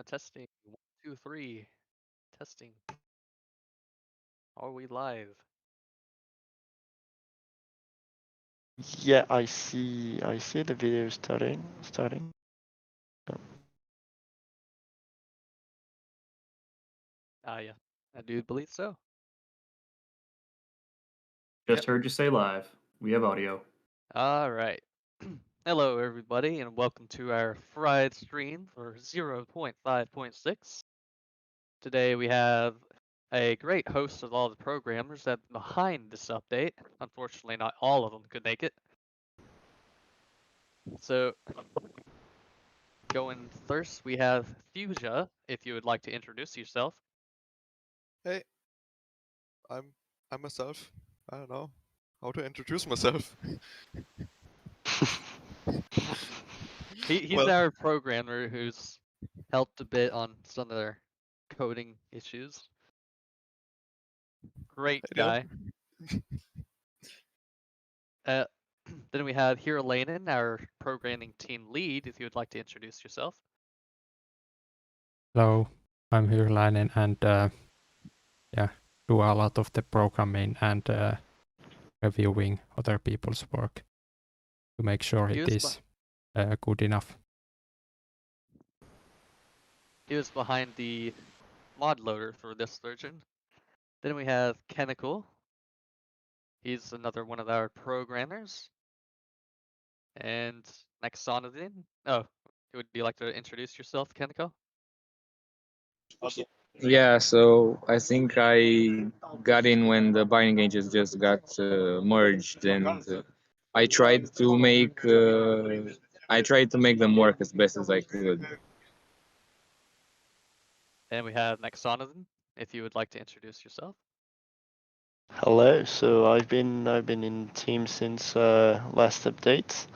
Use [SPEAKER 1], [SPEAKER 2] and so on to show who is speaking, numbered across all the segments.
[SPEAKER 1] Testing. 1, 2, 3. Testing. Are we live?
[SPEAKER 2] Yeah, I see the video starting.
[SPEAKER 1] Yeah. I do believe so.
[SPEAKER 3] Just heard you say live. We have audio.
[SPEAKER 1] All right. Hello, everybody, and welcome to our Friday stream for 0.5.6. Today we have a great host of all the programmers that behind this update. Unfortunately, not all of them could make it. So, going first, we have Fusia, if you would like to introduce yourself.
[SPEAKER 4] Hey, I'm myself. I don't know how to introduce myself.
[SPEAKER 1] He's
[SPEAKER 4] Well,
[SPEAKER 1] our programmer who's helped a bit on some of their coding issues. Great
[SPEAKER 4] you know,
[SPEAKER 1] guy. Then we have Hira Lanen, our programming team lead, if you would like to introduce yourself.
[SPEAKER 5] Hello, I'm Hyrläinen and do a lot of the programming and reviewing other people's work to make sure it is good enough.
[SPEAKER 1] He was behind the mod loader for this version. Then we have Chemical. He's another one of our programmers. And Nexonadin. Oh, would you like to introduce yourself, Chemical?
[SPEAKER 6] Yeah, so I think I got in when the binding agents just got merged, and I tried to make them work as best as I could.
[SPEAKER 1] And we have Nexonadin, if you would like to introduce yourself.
[SPEAKER 2] Hello. So I've been in team since last update.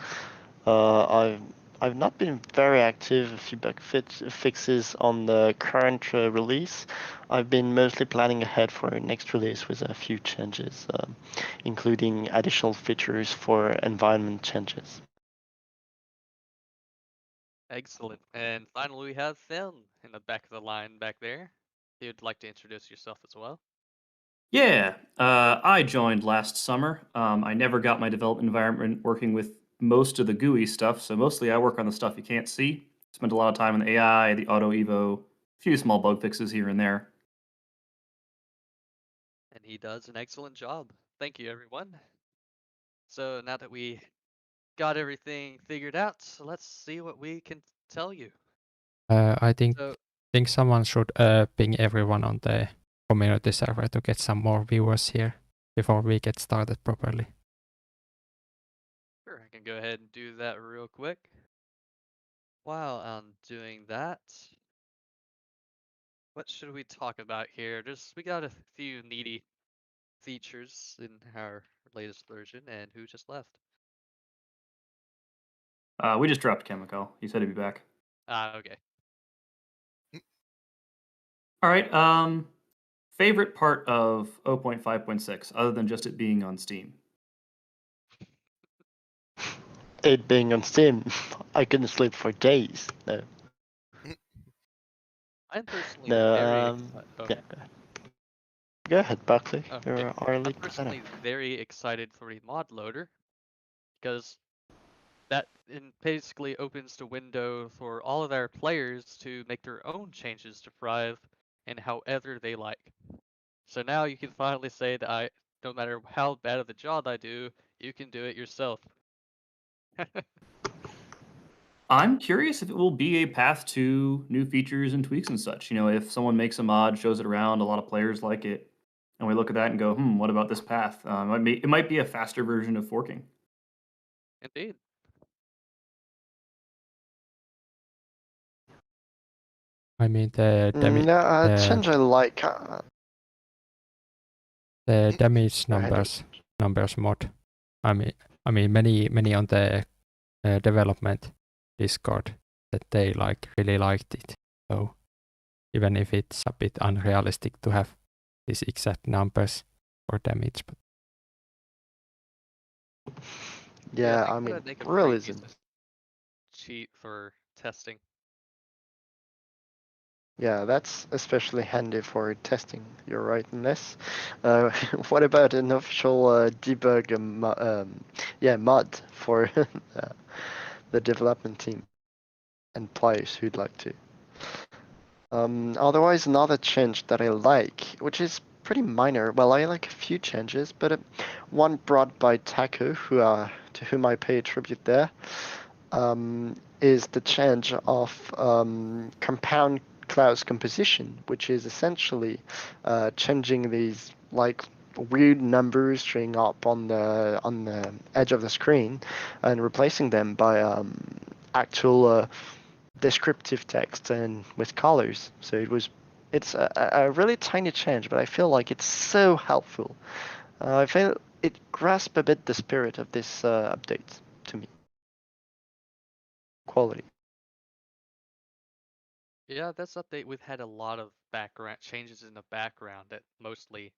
[SPEAKER 2] I've not been very active. A few bug fixes on the current release. I've been mostly planning ahead for next release with a few changes, including additional features for environment changes.
[SPEAKER 1] Excellent. And finally, we have Phil in the back of the line back there. If you'd like to introduce yourself as well.
[SPEAKER 3] Yeah, I joined last summer. I never got my development environment working with most of the GUI stuff, so mostly I work on the stuff you can't see. Spent a lot of time on the AI, the auto evo, a few small bug fixes here and there.
[SPEAKER 1] And he does an excellent job. Thank you, everyone. So now that we got everything figured out, so let's see what we can tell you.
[SPEAKER 5] I think
[SPEAKER 1] So,
[SPEAKER 5] someone should ping everyone on the community server to get some more viewers here before we get started properly.
[SPEAKER 1] sure, I can go ahead and do that real quick. While I'm doing that, what should we talk about here? We got a few needy features in our latest version, and who just left?
[SPEAKER 3] We just dropped Chemical. He said he'd be back.
[SPEAKER 1] Okay.
[SPEAKER 3] All right. Favorite part of 0.5.6, other than just it being on Steam?
[SPEAKER 2] It being on Steam, I couldn't sleep for days. No.
[SPEAKER 1] I'm personally
[SPEAKER 2] No.
[SPEAKER 1] very
[SPEAKER 2] Yeah. Go ahead, Buckley.
[SPEAKER 1] okay.
[SPEAKER 2] You're our
[SPEAKER 1] I'm
[SPEAKER 2] lead
[SPEAKER 1] personally
[SPEAKER 2] planner.
[SPEAKER 1] very excited for the mod loader because that basically opens the window for all of our players to make their own changes to Thrive and however they like. So now you can finally say that no matter how bad of a job I do, you can do it yourself.
[SPEAKER 3] I'm curious if it will be a path to new features and tweaks and such. You know, if someone makes a mod, shows it around, a lot of players like it, and we look at that and go, what about this path? It might be a faster version of forking.
[SPEAKER 1] Indeed.
[SPEAKER 5] I mean the
[SPEAKER 2] change I like.
[SPEAKER 5] damage
[SPEAKER 2] Go ahead.
[SPEAKER 5] numbers mod. I mean many on the development Discord that they really liked it. So even if it's a bit unrealistic to have these exact numbers for damage, but
[SPEAKER 2] Yeah,
[SPEAKER 1] they
[SPEAKER 2] I mean,
[SPEAKER 1] gotta make a free
[SPEAKER 2] realism.
[SPEAKER 1] cheat for testing.
[SPEAKER 2] Yeah, that's especially handy for testing. You're right in this. What about an official debug mod for the development team and players who'd like to? Otherwise, another change that I like, which is pretty minor. Well, I like a few changes, but one brought by Taco, to whom I pay tribute there, is the change of compound clause composition, which is essentially changing these like weird numbers showing up on the edge of the screen and replacing them by actual descriptive text and with colors. So it's a really tiny change, but I feel like it's so helpful. I feel it grasps a bit the spirit of this update to me. Quality.
[SPEAKER 1] Yeah, this update we've had a lot of background changes in the background that mostly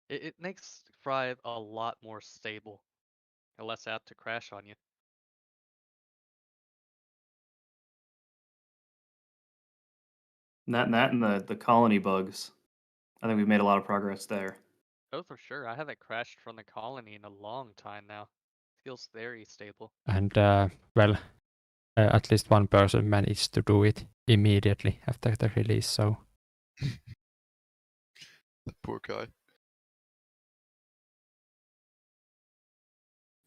[SPEAKER 1] it makes Thrive a lot more stable and less apt to crash on you.
[SPEAKER 3] That and the colony bugs. I think we've made a lot of progress there.
[SPEAKER 1] Oh, for sure. I haven't crashed from the colony in a long time now. Feels very stable.
[SPEAKER 5] And well, at least one person managed to do it immediately after the release. So
[SPEAKER 4] The poor guy.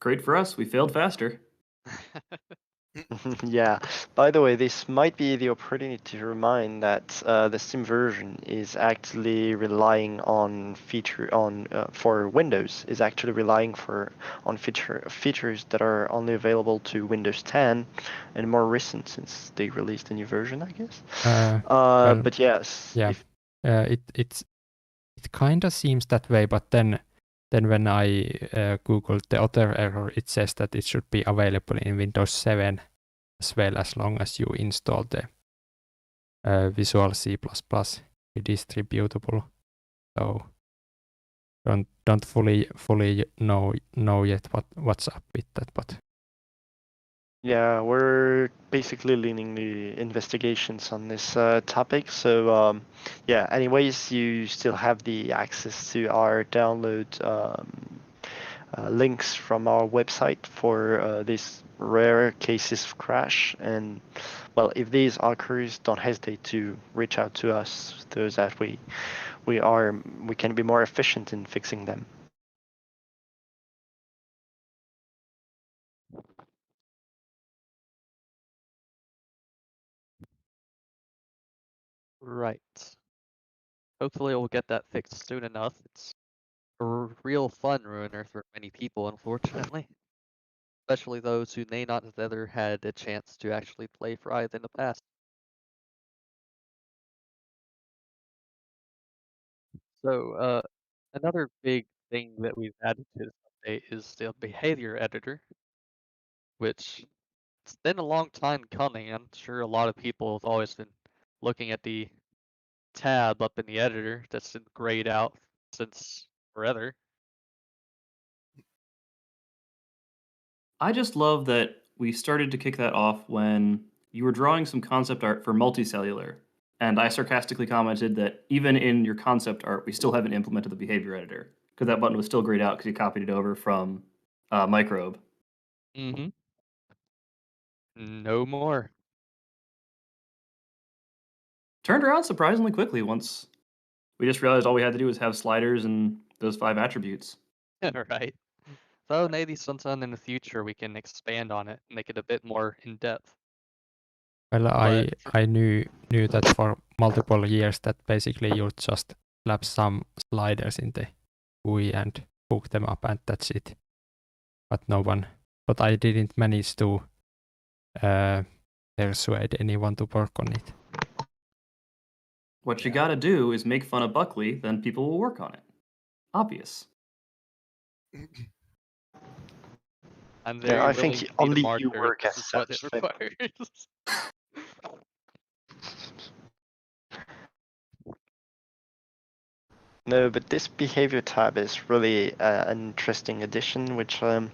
[SPEAKER 3] Great for us. We failed faster.
[SPEAKER 2] Yeah. By the way, this might be the opportunity to remind that the Steam version is actually relying on for Windows is actually relying on features that are only available to Windows 10 and more recent since they released the new version, I guess.
[SPEAKER 5] well,
[SPEAKER 2] But yes,
[SPEAKER 5] yeah, it kind of seems that way, but then when I googled the other error, it says that it should be available in Windows 7 as well, as long as you install the Visual C++ redistributable. So don't fully know yet what's up with that, but
[SPEAKER 2] yeah, we're basically leaning the investigations on this topic. So yeah, anyways, you still have the access to our download links from our website for these rare cases of crash. And well, if these occurs, don't hesitate to reach out to us so that we can be more efficient in fixing them.
[SPEAKER 1] Right. Hopefully we'll get that fixed soon enough. It's a real fun ruiner for many people, unfortunately. Especially those who may not have ever had a chance to actually play Thrive in the past. So, another big thing that we've added to this update is the behavior editor, which it's been a long time coming. I'm sure a lot of people have always been looking at the tab up in the editor that's been grayed out since forever.
[SPEAKER 3] I just love that we started to kick that off when you were drawing some concept art for multicellular. And I sarcastically commented that even in your concept art, we still haven't implemented the behavior editor because that button was still grayed out because you copied it over from Microbe.
[SPEAKER 1] Mm-hmm. No more.
[SPEAKER 3] Turned around surprisingly quickly once we just realized all we had to do was have sliders and those 5 attributes.
[SPEAKER 1] Right. So maybe sometime in the future we can expand on it, make it a bit more in depth.
[SPEAKER 5] well,
[SPEAKER 1] But
[SPEAKER 5] I knew that for multiple years that basically you just slap some sliders in the GUI and hook them up, and that's it. But I didn't manage to persuade anyone to work on it.
[SPEAKER 3] What you gotta do is make fun of Buckley, then people will work on it. Obvious.
[SPEAKER 1] I'm
[SPEAKER 2] Yeah,
[SPEAKER 1] very
[SPEAKER 2] I
[SPEAKER 1] willing
[SPEAKER 2] think
[SPEAKER 1] to be
[SPEAKER 2] only
[SPEAKER 1] the
[SPEAKER 2] you
[SPEAKER 1] martyr if
[SPEAKER 2] work
[SPEAKER 1] this
[SPEAKER 2] as
[SPEAKER 1] is what it
[SPEAKER 2] such.
[SPEAKER 1] requires.
[SPEAKER 2] No, but this behavior tab is really an interesting addition, which I'm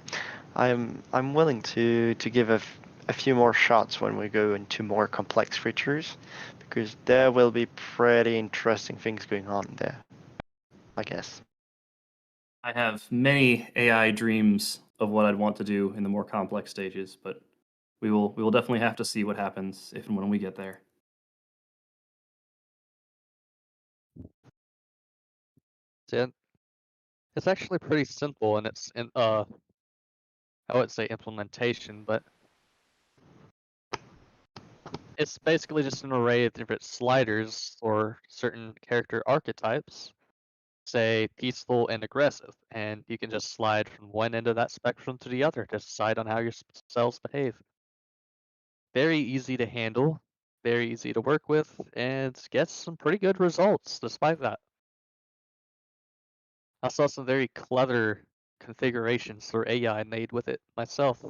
[SPEAKER 2] willing to give a few more shots when we go into more complex features, because there will be pretty interesting things going on there, I guess.
[SPEAKER 3] I have many AI dreams of what I'd want to do in the more complex stages, but we will definitely have to see what happens if and when we get there.
[SPEAKER 1] Yeah, it's actually pretty simple in its I wouldn't say implementation, but it's basically just an array of different sliders for certain character archetypes, say peaceful and aggressive, and you can just slide from one end of that spectrum to the other to decide on how your cells behave. Very easy to handle, very easy to work with, and gets some pretty good results despite that. I saw some very clever configurations for AI made with it myself.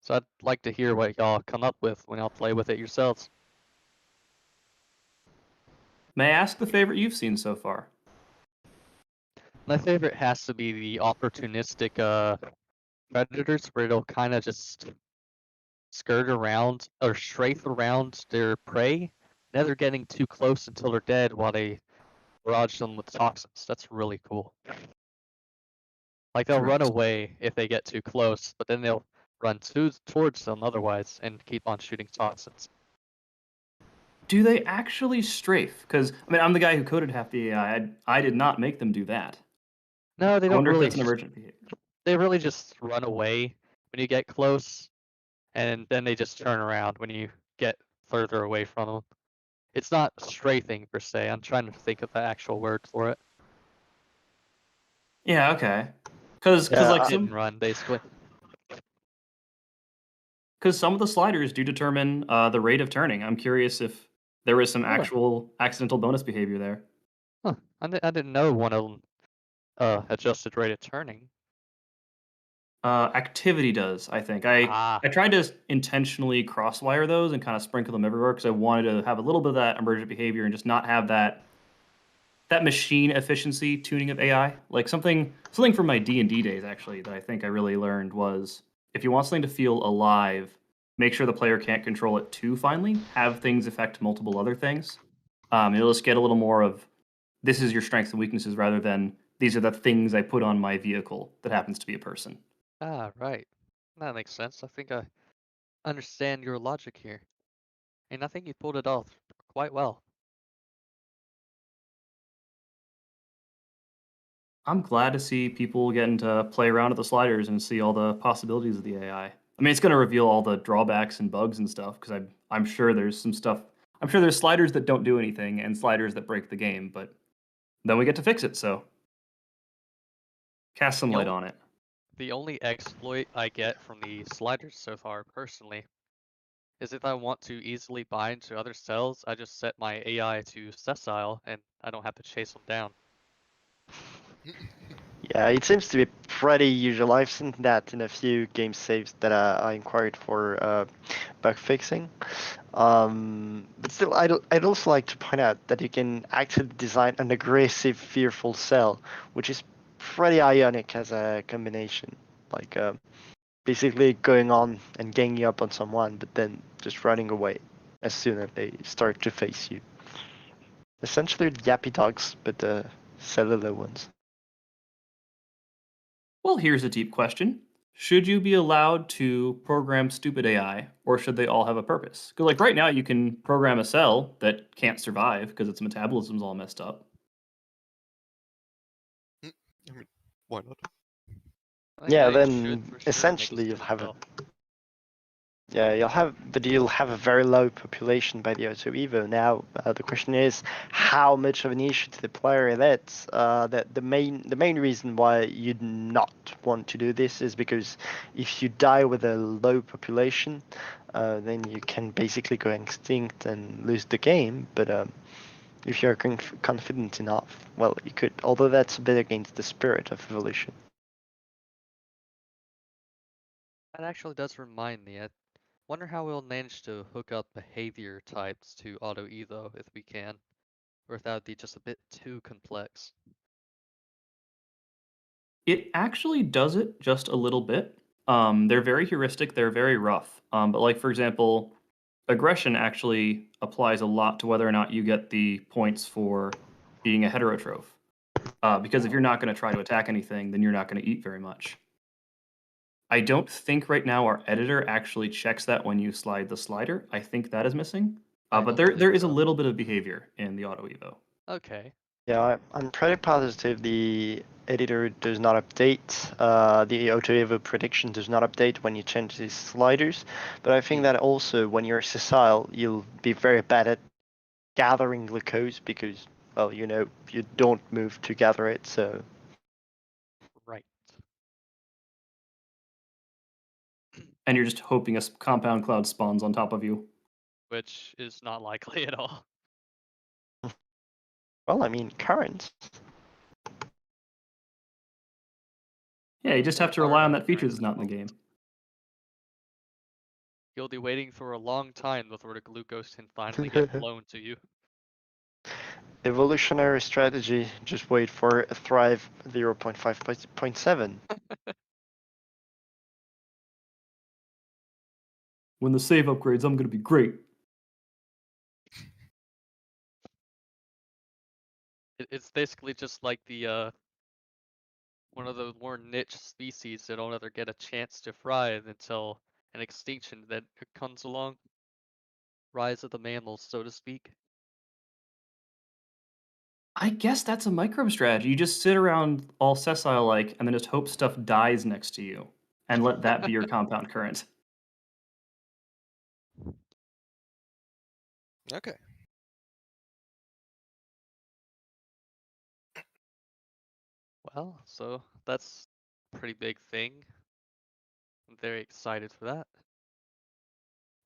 [SPEAKER 1] So I'd like to hear what y'all come up with when y'all play with it yourselves.
[SPEAKER 3] May I ask the favorite you've seen so far?
[SPEAKER 1] My favorite has to be the opportunistic predators, where it'll kind of just skirt around or strafe around their prey, never getting too close until they're dead while they barrage them with toxins. That's really cool. Like they'll run
[SPEAKER 3] Correct.
[SPEAKER 1] away if they get too close, but then they'll run towards them otherwise and keep on shooting toxins.
[SPEAKER 3] Do they actually strafe? Because I mean, I'm the guy who coded half the AI. I did not make them do that.
[SPEAKER 1] No, they
[SPEAKER 3] I
[SPEAKER 1] don't
[SPEAKER 3] wonder if
[SPEAKER 1] really.
[SPEAKER 3] that's an emergent behavior.
[SPEAKER 1] They really just run away when you get close, and then they just turn around when you get further away from them. It's not strafing per se. I'm trying to think of the actual word for it.
[SPEAKER 3] Yeah. Okay. Because
[SPEAKER 2] Yeah,
[SPEAKER 3] like
[SPEAKER 1] Hit and
[SPEAKER 3] some
[SPEAKER 1] run, basically.
[SPEAKER 3] because some of the sliders do determine the rate of turning. I'm curious if there is some
[SPEAKER 1] Oh.
[SPEAKER 3] actual accidental bonus behavior there.
[SPEAKER 1] Huh. I didn't know one of them adjusted rate of turning.
[SPEAKER 3] Activity does, I think. I tried to intentionally crosswire those and kind of sprinkle them everywhere because I wanted to have a little bit of that emergent behavior and just not have that machine efficiency tuning of AI. Like something from my D&D days actually that I think I really learned was if you want something to feel alive, make sure the player can't control it too finely. Have things affect multiple other things. You'll just get a little more of this is your strengths and weaknesses rather than these are the things I put on my vehicle that happens to be a person.
[SPEAKER 1] Right. That makes sense. I think I understand your logic here. And I think you pulled it off quite well.
[SPEAKER 3] I'm glad to see people getting to play around with the sliders and see all the possibilities of the AI. I mean, it's going to reveal all the drawbacks and bugs and stuff because I'm sure there's some stuff. I'm sure there's sliders that don't do anything and sliders that break the game, but then we get to fix it. So cast some light on it.
[SPEAKER 1] The only exploit I get from the sliders so far, personally, is if I want to easily bind to other cells, I just set my AI to sessile and I don't have to chase them down.
[SPEAKER 2] Yeah, it seems to be pretty usual. I've seen that in a few game saves that I inquired for bug fixing. But still, I'd also like to point out that you can actually design an aggressive, fearful cell, which is pretty ionic as a combination. Like basically going on and ganging up on someone, but then just running away as soon as they start to face you. Essentially, yappy dogs, but cellular ones.
[SPEAKER 3] Well, here's a deep question. Should you be allowed to program stupid AI, or should they all have a purpose? Because, like, right now, you can program a cell that can't survive because its metabolism's all messed up.
[SPEAKER 4] I mean, why not?
[SPEAKER 1] I think
[SPEAKER 2] Yeah,
[SPEAKER 1] they
[SPEAKER 2] then
[SPEAKER 1] should for sure make
[SPEAKER 2] essentially
[SPEAKER 1] it
[SPEAKER 2] you'll
[SPEAKER 1] stupid
[SPEAKER 2] have
[SPEAKER 1] cell.
[SPEAKER 2] you'll have a very low population by the auto evo. Now the question is how much of an issue to the player that's that the main reason why you'd not want to do this is because if you die with a low population, then you can basically go extinct and lose the game. But if you're confident enough, well, you could. Although that's a bit against the spirit of evolution.
[SPEAKER 1] That actually does remind me. I wonder how we'll manage to hook up behavior types to auto evo if we can, or if that would be just a bit too complex.
[SPEAKER 3] It actually does it just a little bit. They're very heuristic. They're very rough. But like for example, aggression actually applies a lot to whether or not you get the points for being a heterotroph. Because if you're not going to try to attack anything, then you're not going to eat very much. I don't think right now our editor actually checks that when you slide the slider. I think that is missing. But there is a little bit of behavior in the auto evo.
[SPEAKER 1] Okay.
[SPEAKER 2] Yeah, I'm pretty positive the editor does not update, the auto evo prediction does not update when you change these sliders, but I think that also when you're sessile, you'll be very bad at gathering glucose because, well, you don't move to gather it, so.
[SPEAKER 1] Right.
[SPEAKER 3] And you're just hoping a compound cloud spawns on top of you.
[SPEAKER 1] Which is not likely at all.
[SPEAKER 2] Well, I mean, currents.
[SPEAKER 3] Yeah, you just have to rely on that feature that's not in the game.
[SPEAKER 1] You'll be waiting for a long time before the glucose can finally get blown to you.
[SPEAKER 2] Evolutionary strategy, just wait for Thrive 0.5.7.
[SPEAKER 3] When the save upgrades, I'm going to be great.
[SPEAKER 1] It's basically just like the one of those more niche species that don't ever get a chance to thrive until an extinction that comes along. Rise of the mammals, so to speak.
[SPEAKER 3] I guess that's a microbe strategy. You just sit around all sessile-like and then just hope stuff dies next to you and let that be your compound current.
[SPEAKER 4] Okay.
[SPEAKER 1] Well, so that's a pretty big thing. I'm very excited for that.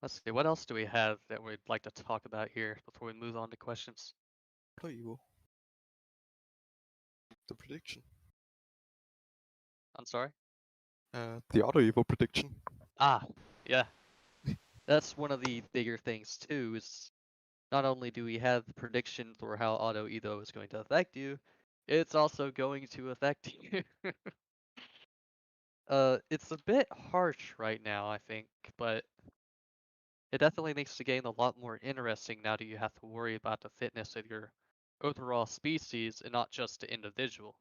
[SPEAKER 1] Let's see, what else do we have that we'd like to talk about here before we move on to questions?
[SPEAKER 4] Auto evo. The prediction.
[SPEAKER 1] I'm sorry?
[SPEAKER 4] The auto evo prediction.
[SPEAKER 1] Ah, yeah. That's one of the bigger things too, is not only do we have the prediction for how auto evo is going to affect you, it's also going to affect you. It's a bit harsh right now, I think, but it definitely makes the game a lot more interesting now that you have to worry about the fitness of your overall species and not just the individual.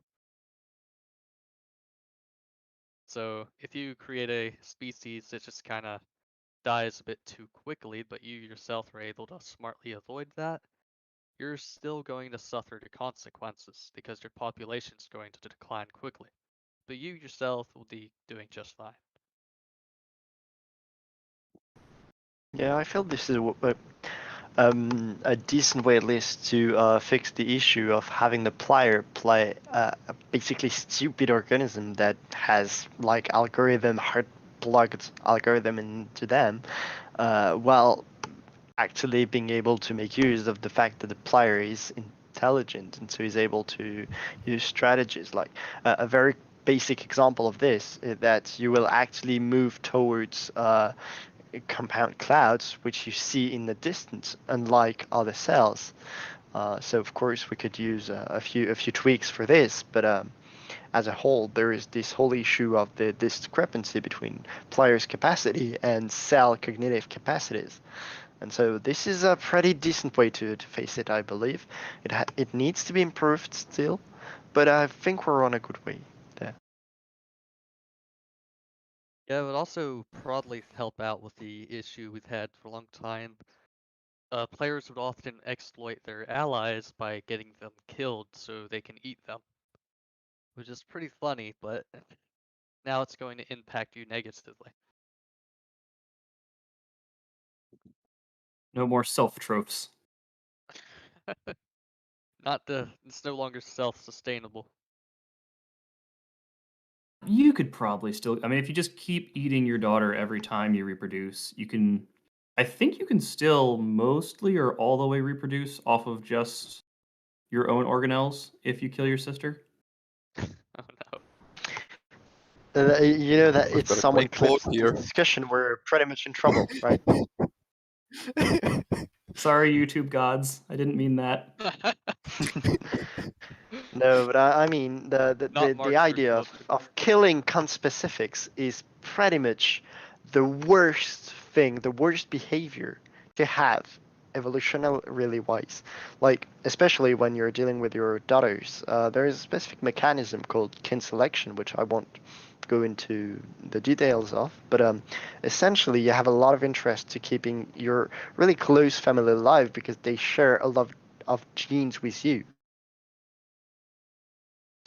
[SPEAKER 1] So if you create a species that just kind of dies a bit too quickly, but you yourself are able to smartly avoid that, you're still going to suffer the consequences because your population's going to decline quickly. But you yourself will be doing just fine.
[SPEAKER 2] Yeah, I feel this is a decent way at least to fix the issue of having the player play a basically stupid organism that has like hard-plugged algorithm into them, while actually being able to make use of the fact that the player is intelligent and so he's able to use strategies. Like a very basic example of this is that you will actually move towards compound clouds, which you see in the distance, unlike other cells. So of course we could use a few tweaks for this, but as a whole, there is this whole issue of the discrepancy between players' capacity and cell cognitive capacities. And so this is a pretty decent way to face it, I believe. It needs to be improved still, but I think we're on a good way there.
[SPEAKER 1] Yeah, it would also probably help out with the issue we've had for a long time. Players would often exploit their allies by getting them killed so they can eat them. Which is pretty funny, but now it's going to impact you negatively.
[SPEAKER 3] No more self-trophs.
[SPEAKER 1] It's no longer self-sustainable.
[SPEAKER 3] You could probably still, I mean, if you just keep eating your daughter every time you reproduce, I think you can still mostly or all the way reproduce off of just your own organelles if you kill your sister.
[SPEAKER 1] Oh no.
[SPEAKER 2] You know that
[SPEAKER 4] We've
[SPEAKER 2] if
[SPEAKER 4] got a
[SPEAKER 2] someone
[SPEAKER 4] great quote
[SPEAKER 2] clips
[SPEAKER 4] here.
[SPEAKER 2] this discussion, we're pretty much in trouble, right?
[SPEAKER 3] Sorry, YouTube gods. I didn't mean that.
[SPEAKER 2] No, but I mean
[SPEAKER 1] Not
[SPEAKER 2] the idea of killing conspecifics is pretty much the worst thing, the worst behavior to have evolutionarily wise. Like especially when you're dealing with your daughters, there is a specific mechanism called kin selection, which I won't go into the details of, but essentially you have a lot of interest to keeping your really close family alive because they share a lot of genes with you.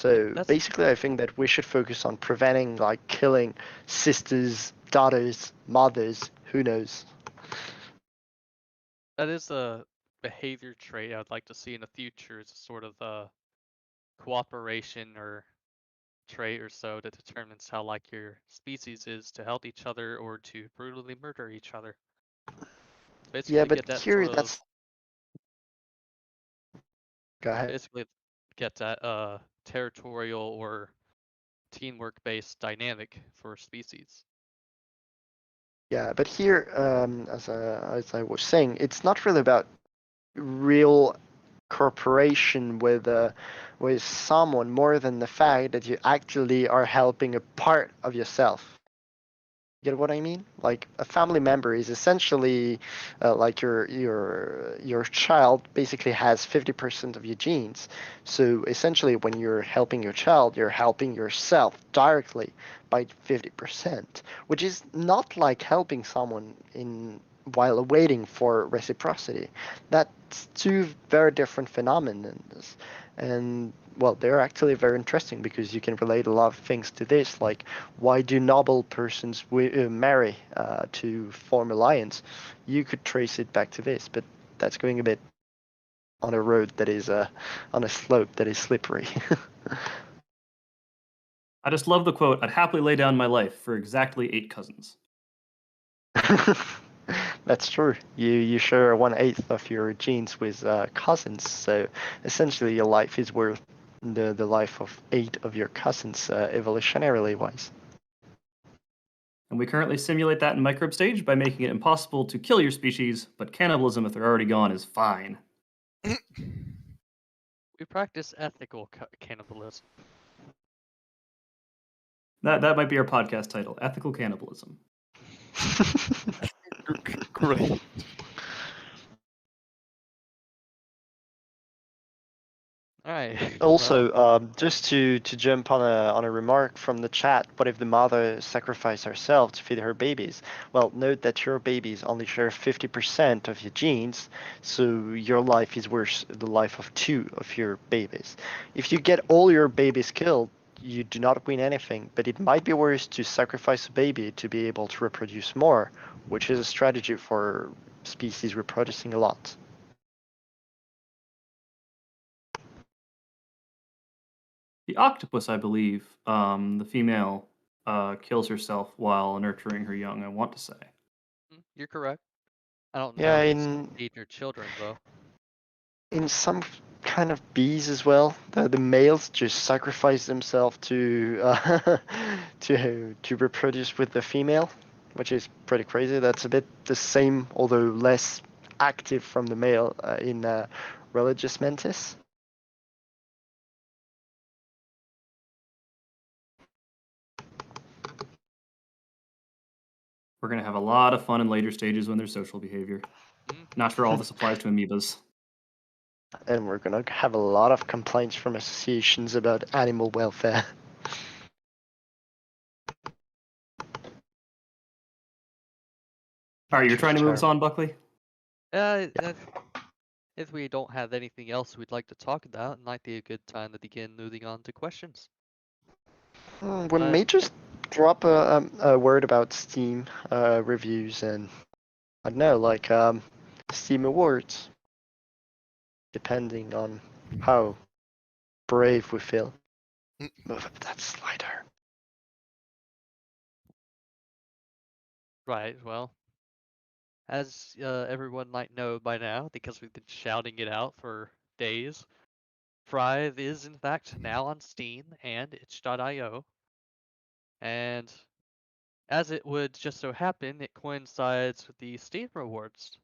[SPEAKER 2] So basically, I think that we should focus on preventing like killing sisters, daughters, mothers, who knows.
[SPEAKER 1] That is a behavior trait I'd like to see in the future. It's a sort of cooperation or trait or so that determines how like your species is to help each other or to brutally murder each other. Basically,
[SPEAKER 2] Yeah, but
[SPEAKER 1] get that
[SPEAKER 2] here
[SPEAKER 1] sort
[SPEAKER 2] that's.
[SPEAKER 1] of
[SPEAKER 2] Go ahead.
[SPEAKER 1] basically get that territorial or teamwork based dynamic for species.
[SPEAKER 2] Yeah, but here, as I was saying, it's not really about real cooperation with someone more than the fact that you actually are helping a part of yourself. You get what I mean? Like a family member is essentially like your child basically has 50% of your genes. So essentially, when you're helping your child, you're helping yourself directly by 50%, which is not like helping someone in while waiting for reciprocity. That's two very different phenomena, and well, they're actually very interesting because you can relate a lot of things to this, like why do noble persons marry to form alliance? You could trace it back to this, but that's going a bit on a road that is on a slope that is slippery.
[SPEAKER 3] I just love the quote, "I'd happily lay down my life for exactly 8 cousins."
[SPEAKER 2] That's true. You share 1/8 of your genes with cousins, so essentially your life is worth the life of 8 of your cousins, evolutionarily wise.
[SPEAKER 3] And we currently simulate that in microbe stage by making it impossible to kill your species, but cannibalism, if they're already gone, is fine.
[SPEAKER 1] We practice ethical cannibalism.
[SPEAKER 3] That might be our podcast title, Ethical Cannibalism.
[SPEAKER 4] Great.
[SPEAKER 1] All right.
[SPEAKER 2] Also, just to jump on a remark from the chat, what if the mother sacrificed herself to feed her babies? Well, note that your babies only share 50% of your genes, so your life is worth the life of 2 of your babies. If you get all your babies killed, you do not win anything, but it might be worse to sacrifice a baby to be able to reproduce more, which is a strategy for species reproducing a lot.
[SPEAKER 3] The octopus, I believe, the female kills herself while nurturing her young, I want to say.
[SPEAKER 1] You're correct. I don't
[SPEAKER 2] Yeah,
[SPEAKER 1] know if it's feed your children though.
[SPEAKER 2] In some kind of bees as well, the males just sacrifice themselves to to reproduce with the female, which is pretty crazy. That's a bit the same, although less active from the male in religious mantis.
[SPEAKER 3] We're going to have a lot of fun in later stages when there's social behavior. Not sure all this applies to amoebas.
[SPEAKER 2] And we're gonna have a lot of complaints from associations about animal welfare.
[SPEAKER 3] All right, you're trying to move us on, Buckley?
[SPEAKER 1] If we don't have anything else we'd like to talk about, it might be a good time to begin moving on to questions.
[SPEAKER 2] We may just drop a word about Steam reviews and I don't know, like Steam Awards, depending on how brave we feel. Move up that slider.
[SPEAKER 1] Right, well, as everyone might know by now, because we've been shouting it out for days, Thrive is in fact now on Steam and itch.io. And as it would just so happen, it coincides with the Steam Rewards.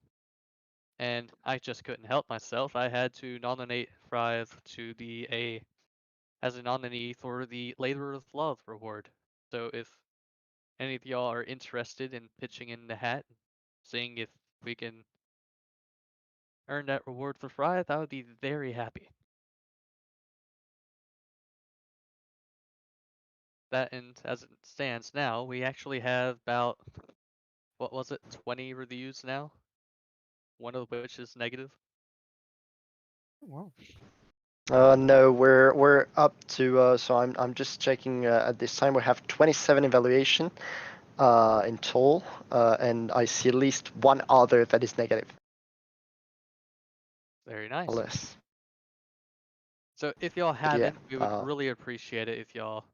[SPEAKER 1] And I just couldn't help myself. I had to nominate Thrive to be a as a nominee for the Labor of Love Reward. So if any of y'all are interested in pitching in the hat, seeing if we can earn that reward for Fry, I would be very happy. That, and as it stands now, we actually have about, what was it, 20 reviews now? One of which is negative.
[SPEAKER 4] Wow.
[SPEAKER 2] No, we're up to. So I'm just checking. At this time, we have 27 evaluation in total, and I see at least one other that is negative.
[SPEAKER 1] Very nice.
[SPEAKER 2] Or less.
[SPEAKER 1] So if y'all
[SPEAKER 2] But yeah,
[SPEAKER 1] haven't, we would really appreciate it if y'all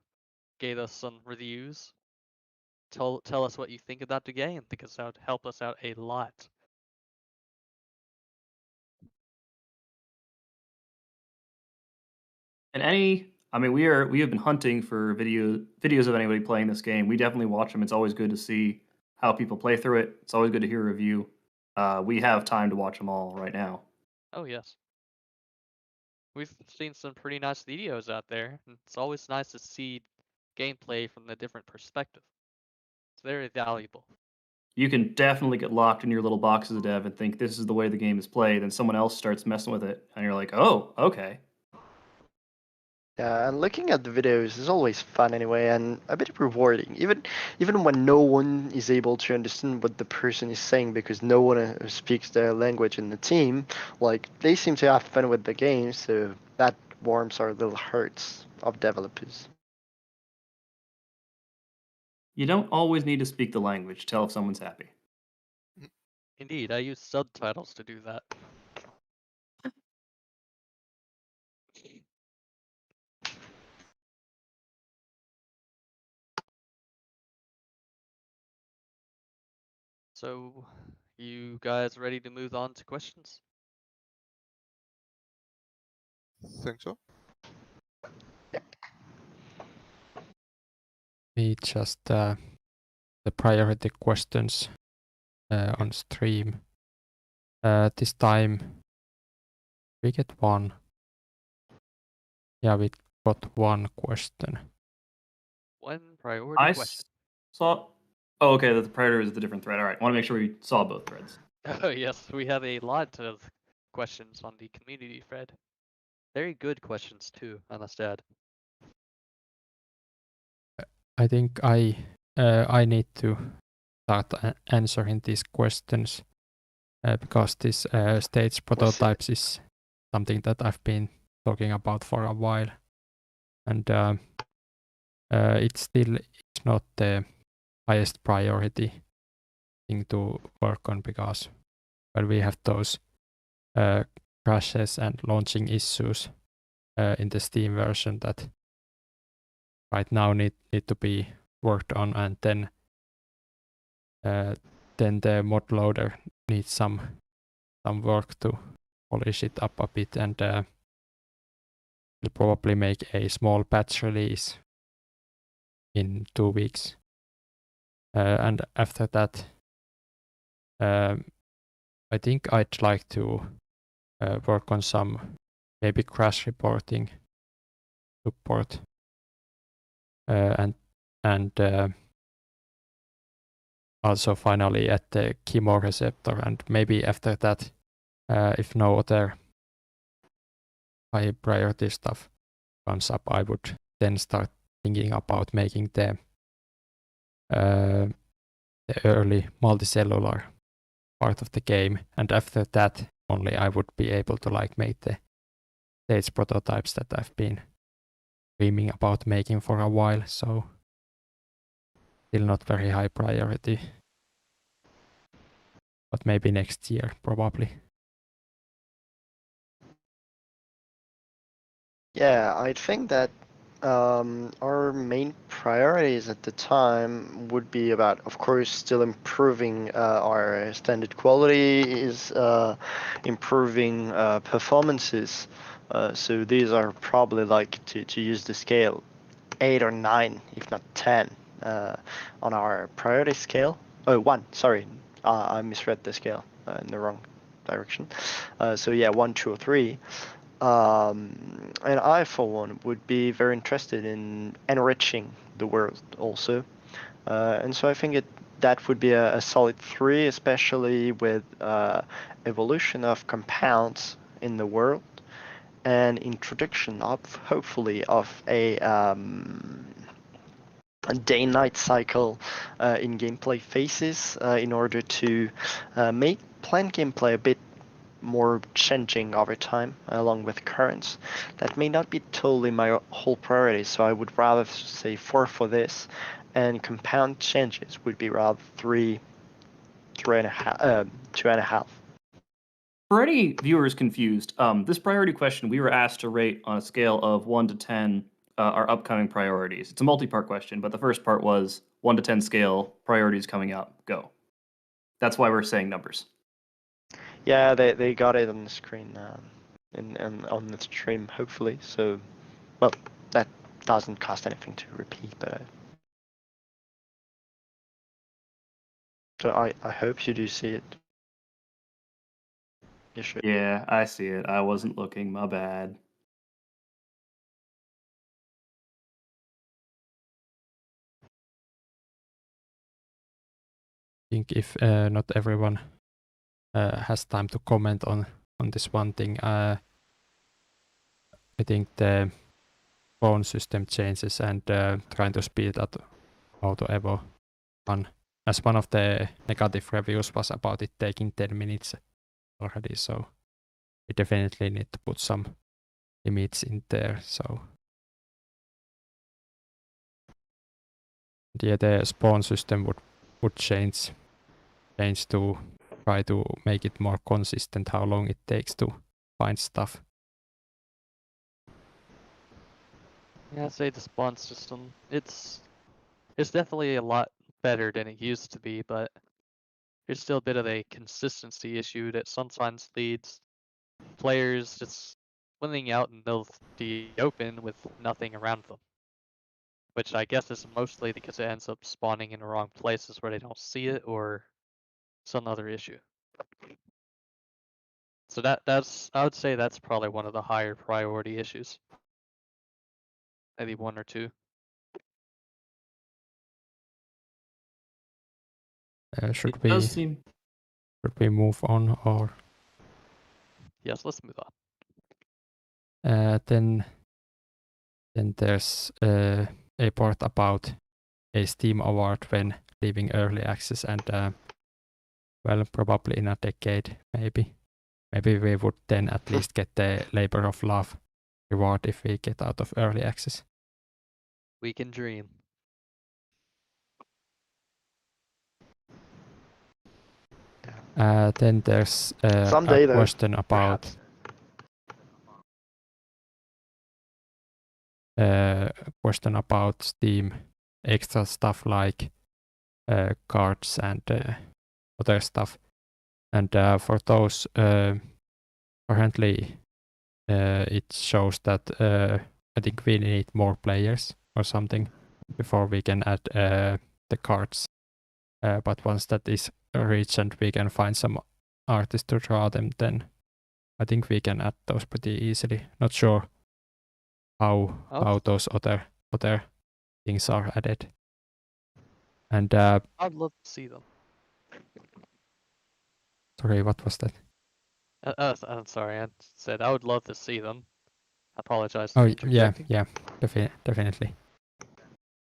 [SPEAKER 1] gave us some reviews. Tell us what you think about the game, because that would help us out a lot.
[SPEAKER 3] And we have been hunting for videos of anybody playing this game. We definitely watch them. It's always good to see how people play through it. It's always good to hear a review. We have time to watch them all right now.
[SPEAKER 1] Oh yes. We've seen some pretty nice videos out there, and it's always nice to see gameplay from a different perspective. It's very valuable.
[SPEAKER 3] You can definitely get locked in your little box as a dev and think this is the way the game is played, and someone else starts messing with it, and you're like, oh, okay.
[SPEAKER 2] Yeah, and looking at the videos is always fun anyway, and a bit rewarding. Even when no one is able to understand what the person is saying because no one speaks their language in the team, like they seem to have fun with the game, so that warms our little hearts of developers.
[SPEAKER 3] You don't always need to speak the language to tell if someone's happy.
[SPEAKER 1] Indeed, I use subtitles to do that. So, you guys ready to move on to questions?
[SPEAKER 4] Think so.
[SPEAKER 5] We just the priority questions on stream. This time we get one. Yeah, we got one question.
[SPEAKER 1] One priority question.
[SPEAKER 3] Saw. Oh, okay. The priority is the different thread. All right. I want to make sure we saw both threads.
[SPEAKER 1] Oh yes, we have a lot of questions on the community thread. Very good questions too, I must add.
[SPEAKER 5] I think I need to start answering these questions because this stage prototypes is something that I've been talking about for a while, and it's not the highest priority thing to work on, because when we have those crashes and launching issues in the Steam version that right now need to be worked on, and then the mod loader needs some work to polish it up a bit, and we'll probably make a small patch release in 2 weeks, and after that I think I'd like to work on some maybe crash reporting support, and also finally at the chemoreceptor, and maybe after that, if no other high priority stuff comes up, I would then start thinking about making the early multicellular part of the game, and after that only I would be able to like make the stage prototypes that I've been dreaming about making for a while. So still not very high priority, but maybe next year probably.
[SPEAKER 2] Yeah, I think that our main priorities at the time would be about, of course, still improving our standard quality, is improving performances. So these are probably like to use the scale 8 or 9, if not 10, on our priority scale. Oh, 1, sorry, I misread the scale in the wrong direction. So yeah, 1, 2, or 3. And I, for one, would be very interested in enriching the world also. And so I think that would be a solid 3, especially with evolution of compounds in the world and introduction of, hopefully, of a day-night cycle in gameplay phases in order to make planned gameplay a bit more changing over time along with currents. That may not be totally my whole priority, so I would rather say 4 for this, and compound changes would be rather 3, 3.5, 2.5.
[SPEAKER 3] For any viewers confused, this priority question we were asked to rate on a scale of 1 to 10 our upcoming priorities. It's a multi-part question, but the first part was 1 to 10 scale, priorities coming up, go. That's why we're saying numbers.
[SPEAKER 2] Yeah, they got it on the screen and on the stream, hopefully. So, well, that doesn't cost anything to repeat, but so I hope you do see it. You should.
[SPEAKER 3] Yeah, I see it. I wasn't looking, my bad.
[SPEAKER 5] I think if not everyone has time to comment on this one thing, I think the phone system changes and trying to speed up Auto Evo 1, as one of the negative reviews was about it taking 10 minutes already, so we definitely need to put some limits in there. So yeah, the spawn system would change to try to make it more consistent how long it takes to find stuff.
[SPEAKER 1] Yeah, I'd say the spawn system, it's definitely a lot better than it used to be, but there's still a bit of a consistency issue that sometimes leads players just swimming out in the middle of the open with nothing around them. Which I guess is mostly because it ends up spawning in the wrong places where they don't see it, or some other issue. So that's I would say that's probably one of the higher priority issues. Maybe 1 or 2.
[SPEAKER 5] Should
[SPEAKER 3] It does seem...
[SPEAKER 5] we move on, or
[SPEAKER 1] Yes, let's move on.
[SPEAKER 5] then there's a part about a Steam award when leaving early access, and well, probably in a decade, maybe we would then at least get the labor of love reward if we get out of early access.
[SPEAKER 1] We can dream.
[SPEAKER 5] Then there's
[SPEAKER 2] Someday,
[SPEAKER 5] a
[SPEAKER 2] though,
[SPEAKER 5] question about Steam extra stuff like cards and other stuff. And for those, currently it shows that I think we need more players or something before we can add the cards. But once that is reached and we can find some artists to draw them, then I think we can add those pretty easily. Not sure how those other things are added. And
[SPEAKER 1] I'd love to see them.
[SPEAKER 5] sorry, what was that?
[SPEAKER 1] I'm sorry, I said I would love to see them. I apologize
[SPEAKER 5] Oh
[SPEAKER 1] for
[SPEAKER 5] yeah,
[SPEAKER 1] interjecting.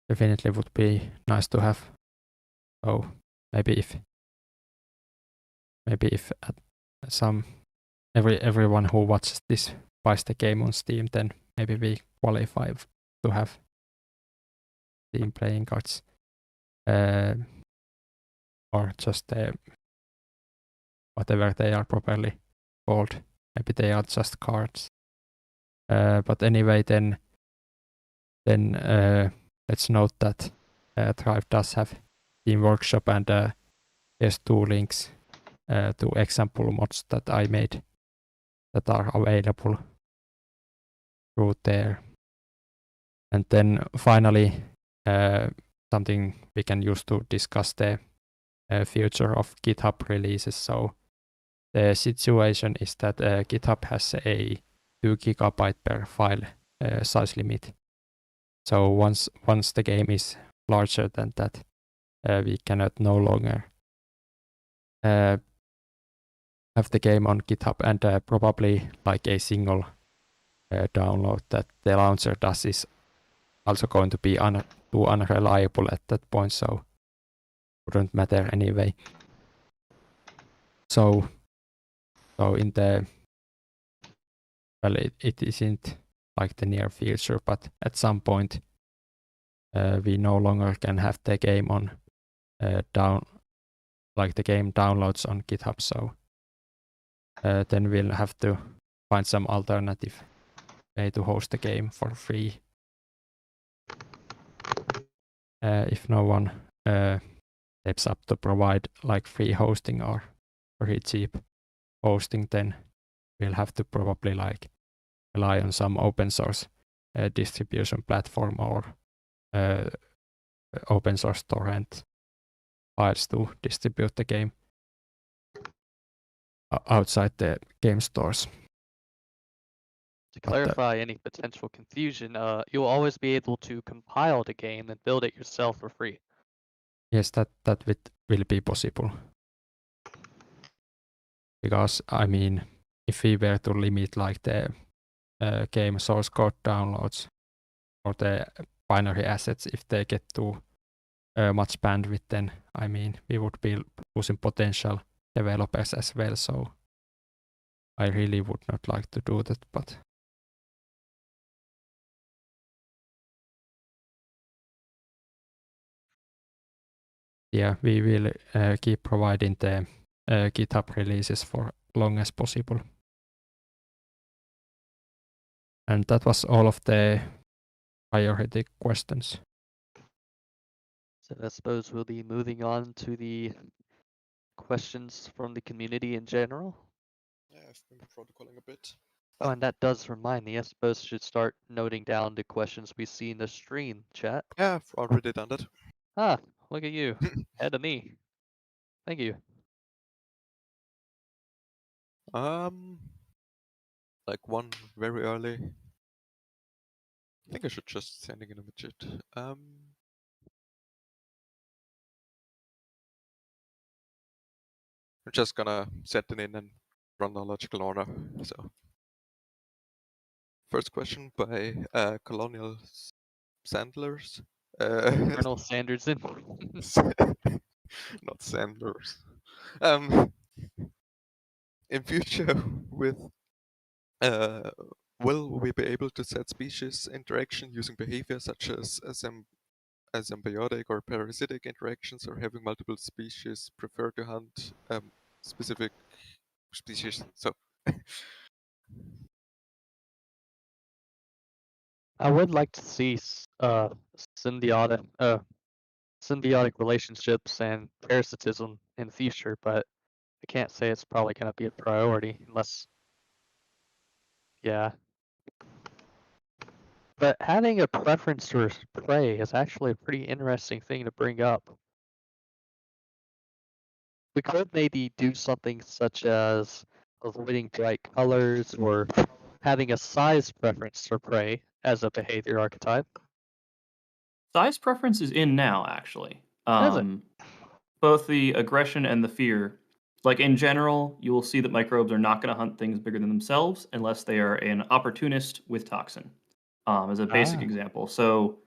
[SPEAKER 5] definitely would be nice to have. So maybe if everyone who watches this buys the game on Steam, then maybe we qualify to have Steam playing cards, or just whatever they are properly called. Maybe they are just cards. But anyway, then let's note that Thrive does have Team Workshop, and there's 2 links to example mods that I made that are available through there. And then finally, something we can use to discuss the future of GitHub releases. So the situation is that GitHub has a 2 GB per file size limit. So once the game is larger than that, we cannot no longer have the game on GitHub, and probably like a single download that the launcher does is also going to be too unreliable at that point, so wouldn't matter anyway. So in the it isn't like the near future, but at some point we no longer can have the game on the game downloads on GitHub, so then we'll have to find some alternative way to host the game for free. If no one steps up to provide like free hosting or very cheap hosting, then we'll have to probably like rely on some open source distribution platform or open source torrent files to distribute the game outside the game stores.
[SPEAKER 1] To clarify any potential confusion, you'll always be able to compile the game and build it yourself for free.
[SPEAKER 5] Yes, that will be possible. Because I mean, if we were to limit like the game source code downloads or the binary assets, if they get too much bandwidth, then I mean we would be losing potential developers as well. So I really would not like to do that, but yeah, we will keep providing the GitHub releases for long as possible. And that was all of the priority questions.
[SPEAKER 1] So I suppose we'll be moving on to the questions from the community in general.
[SPEAKER 4] Yeah, I've been protocoling a bit.
[SPEAKER 1] Oh, and that does remind me, I suppose I should start noting down the questions we see in the stream chat.
[SPEAKER 4] Yeah, I've already done that.
[SPEAKER 1] Ah, look at you. Ahead of me. Thank you.
[SPEAKER 4] Like one very early. I think I should just send it in a widget. I'm just gonna set it in and run a logical order. So, first question by Colonial Sandlers.
[SPEAKER 1] Colonel Sanderson.
[SPEAKER 4] Not Sandlers. In future, with will we be able to set species interaction using behavior such as symbiotic or parasitic interactions, or having multiple species prefer to hunt specific species? So
[SPEAKER 1] I would like to see symbiotic relationships and parasitism in the future, but I can't say it's probably going to be a priority unless, yeah. But having a preference for prey is actually a pretty interesting thing to bring up. We could maybe do something such as avoiding bright colors or having a size preference for prey as a behavior archetype.
[SPEAKER 3] Size preference is in now, actually.
[SPEAKER 1] Is it?
[SPEAKER 3] Both the aggression and the fear. Like in general, you will see that microbes are not going to hunt things bigger than themselves unless they are an opportunist with toxin, as a basic example. So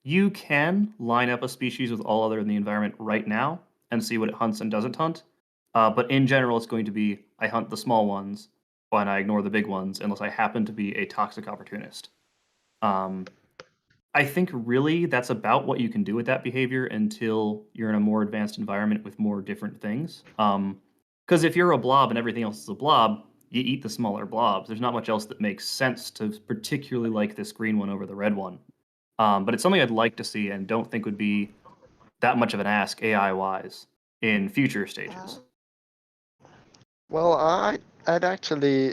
[SPEAKER 3] you can line up a species with all other in the environment right now and see what it hunts and doesn't hunt. But in general, it's going to be I hunt the small ones and I ignore the big ones unless I happen to be a toxic opportunist. I think really that's about what you can do with that behavior until you're in a more advanced environment with more different things. Because if you're a blob and everything else is a blob, you eat the smaller blobs. There's not much else that makes sense to particularly like this green one over the red one. But it's something I'd like to see and don't think would be that much of an ask AI-wise in future stages.
[SPEAKER 2] Well, I'd actually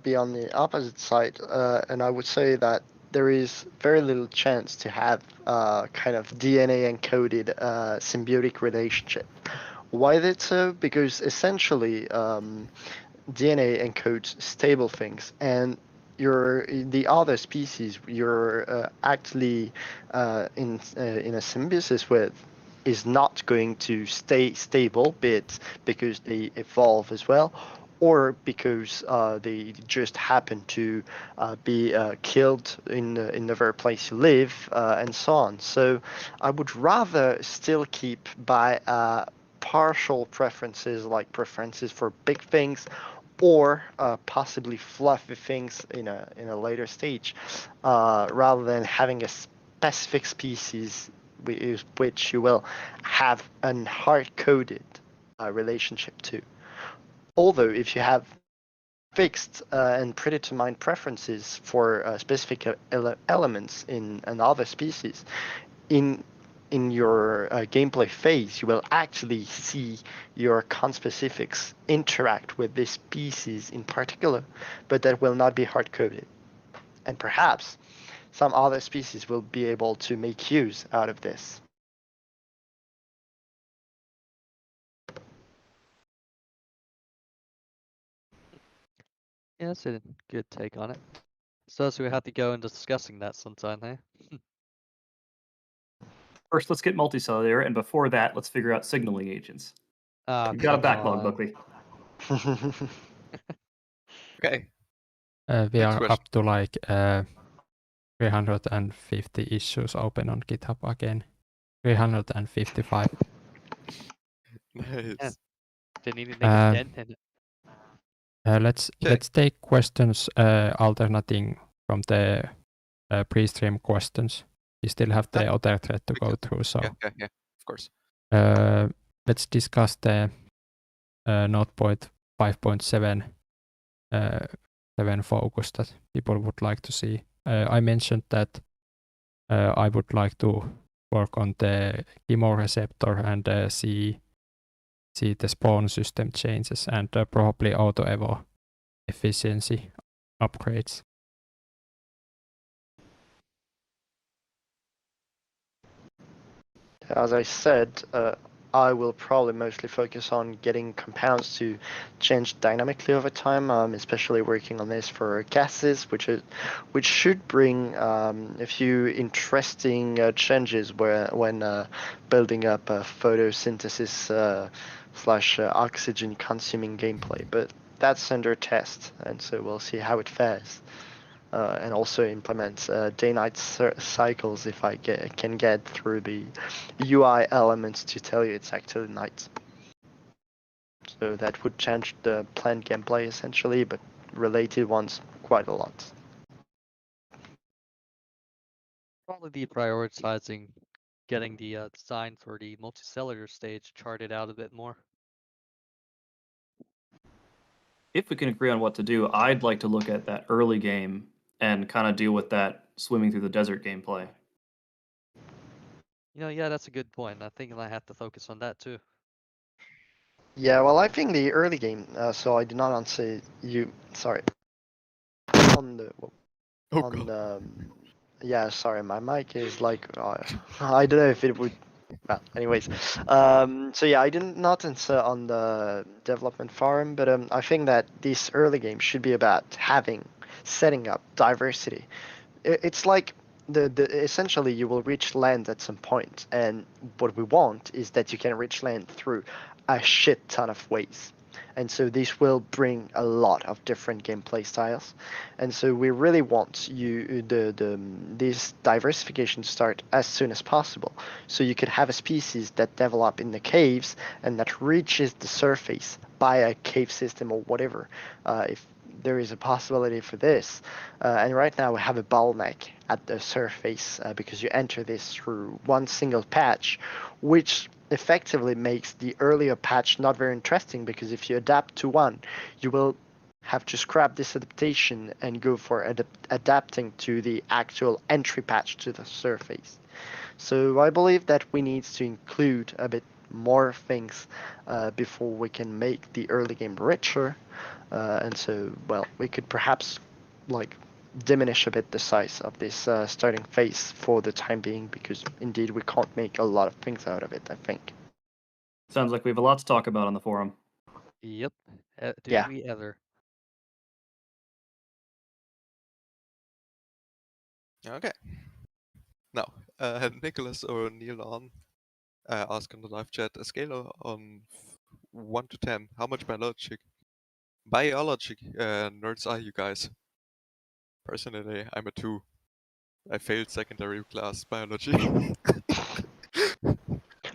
[SPEAKER 2] be on the opposite side, and I would say that there is very little chance to have kind of DNA encoded symbiotic relationship. Why is it so? Because essentially DNA encodes stable things, and the other species you're actually in a symbiosis with is not going to stay stable, be it because they evolve as well, or because they just happen to be killed in the very place you live, and so on. So I would rather still keep by partial preferences, like preferences for big things, or possibly fluffy things in a later stage, rather than having a specific species which you will have an hard-coded relationship to. Although if you have fixed and predetermined preferences for specific elements in another species, in your gameplay phase, you will actually see your conspecifics interact with this species in particular, but that will not be hard-coded. And perhaps some other species will be able to make use out of this.
[SPEAKER 1] Yeah, that's a good take on it. So we have to go into discussing that sometime, eh?
[SPEAKER 3] First, let's get multicellular, and before that, let's figure out signaling agents.
[SPEAKER 1] Ah,
[SPEAKER 3] You've got a
[SPEAKER 1] come
[SPEAKER 3] backlog,
[SPEAKER 1] on.
[SPEAKER 3] Buckley.
[SPEAKER 4] Okay.
[SPEAKER 5] We
[SPEAKER 4] Next
[SPEAKER 5] are
[SPEAKER 4] question.
[SPEAKER 5] up to like 350 issues open on GitHub again. 355.
[SPEAKER 4] Nice.
[SPEAKER 1] Didn't even make a dent in it.
[SPEAKER 5] Let's take questions alternating from the pre-stream questions. We still have the other thread to go through, so
[SPEAKER 4] Yeah, of course.
[SPEAKER 5] let's discuss the Node 5.7 7 focus that people would like to see. I mentioned that I would like to work on the chemoreceptor and see the spawn system changes and probably auto-evo efficiency upgrades.
[SPEAKER 2] As I said, I will probably mostly focus on getting compounds to change dynamically over time, especially working on this for gases, which should bring a few interesting changes when building up a photosynthesis / oxygen consuming gameplay. But that's under test, and so we'll see how it fares. And also implement day-night cycles if I can get through the UI elements to tell you it's actually night. So that would change the planned gameplay essentially, but related ones quite a lot.
[SPEAKER 1] Probably be prioritizing getting the design for the multicellular stage charted out a bit more.
[SPEAKER 3] If we can agree on what to do, I'd like to look at that early game and kind of deal with that swimming through the desert gameplay.
[SPEAKER 1] Yeah, that's a good point. I think I have to focus on that too.
[SPEAKER 2] Yeah, well, I think the early game. So I did not answer you. Sorry. On the.
[SPEAKER 4] Oh
[SPEAKER 2] on
[SPEAKER 4] god.
[SPEAKER 2] the. Yeah, sorry, my mic is like. I don't know if it would. Well, anyways, so yeah, I did not answer on the development forum, but I think that this early game should be about setting up diversity. It's like the essentially you will reach land at some point, and what we want is that you can reach land through a shit ton of ways. And so this will bring a lot of different gameplay styles, and so we really want this diversification to start as soon as possible, so you could have a species that develop in the caves and that reaches the surface by a cave system or whatever, if there is a possibility for this. And right now we have a bottleneck at the surface because you enter this through one single patch, which effectively makes the earlier patch not very interesting, because if you adapt to one, you will have to scrap this adaptation and go for adapting to the actual entry patch to the surface. So I believe that we need to include a bit more things before we can make the early game richer. And so, well, we could perhaps like diminish a bit the size of this starting phase for the time being, because indeed we can't make a lot of things out of it, I think.
[SPEAKER 3] Sounds like we have a lot to talk about on the forum.
[SPEAKER 1] Yep. Do
[SPEAKER 2] Yeah.
[SPEAKER 1] we ever?
[SPEAKER 4] Okay. Now, Nicholas or Neil on ask in the live chat a scale on 1 to 10. How much biology nerds are you guys? Personally, I'm a 2. I failed secondary class biology.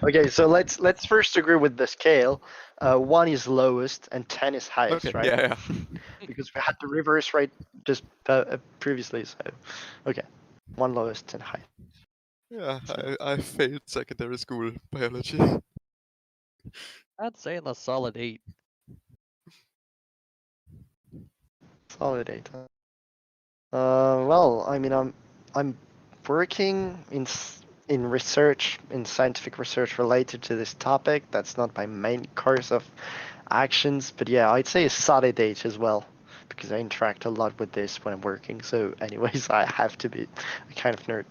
[SPEAKER 2] Okay, so let's first agree with the scale. 1 is lowest and 10 is highest,
[SPEAKER 4] Okay,
[SPEAKER 2] right?
[SPEAKER 4] yeah.
[SPEAKER 2] Because we had the reverse right just previously. So, okay, 1 lowest and highest.
[SPEAKER 4] Yeah, I failed secondary school biology.
[SPEAKER 1] I'd say a solid 8.
[SPEAKER 2] Solid 8. Well, I mean, I'm working in research, in scientific research related to this topic. That's not my main course of actions, but yeah, I'd say a solid 8 as well, because I interact a lot with this when I'm working. So, anyways, I have to be a kind of nerd.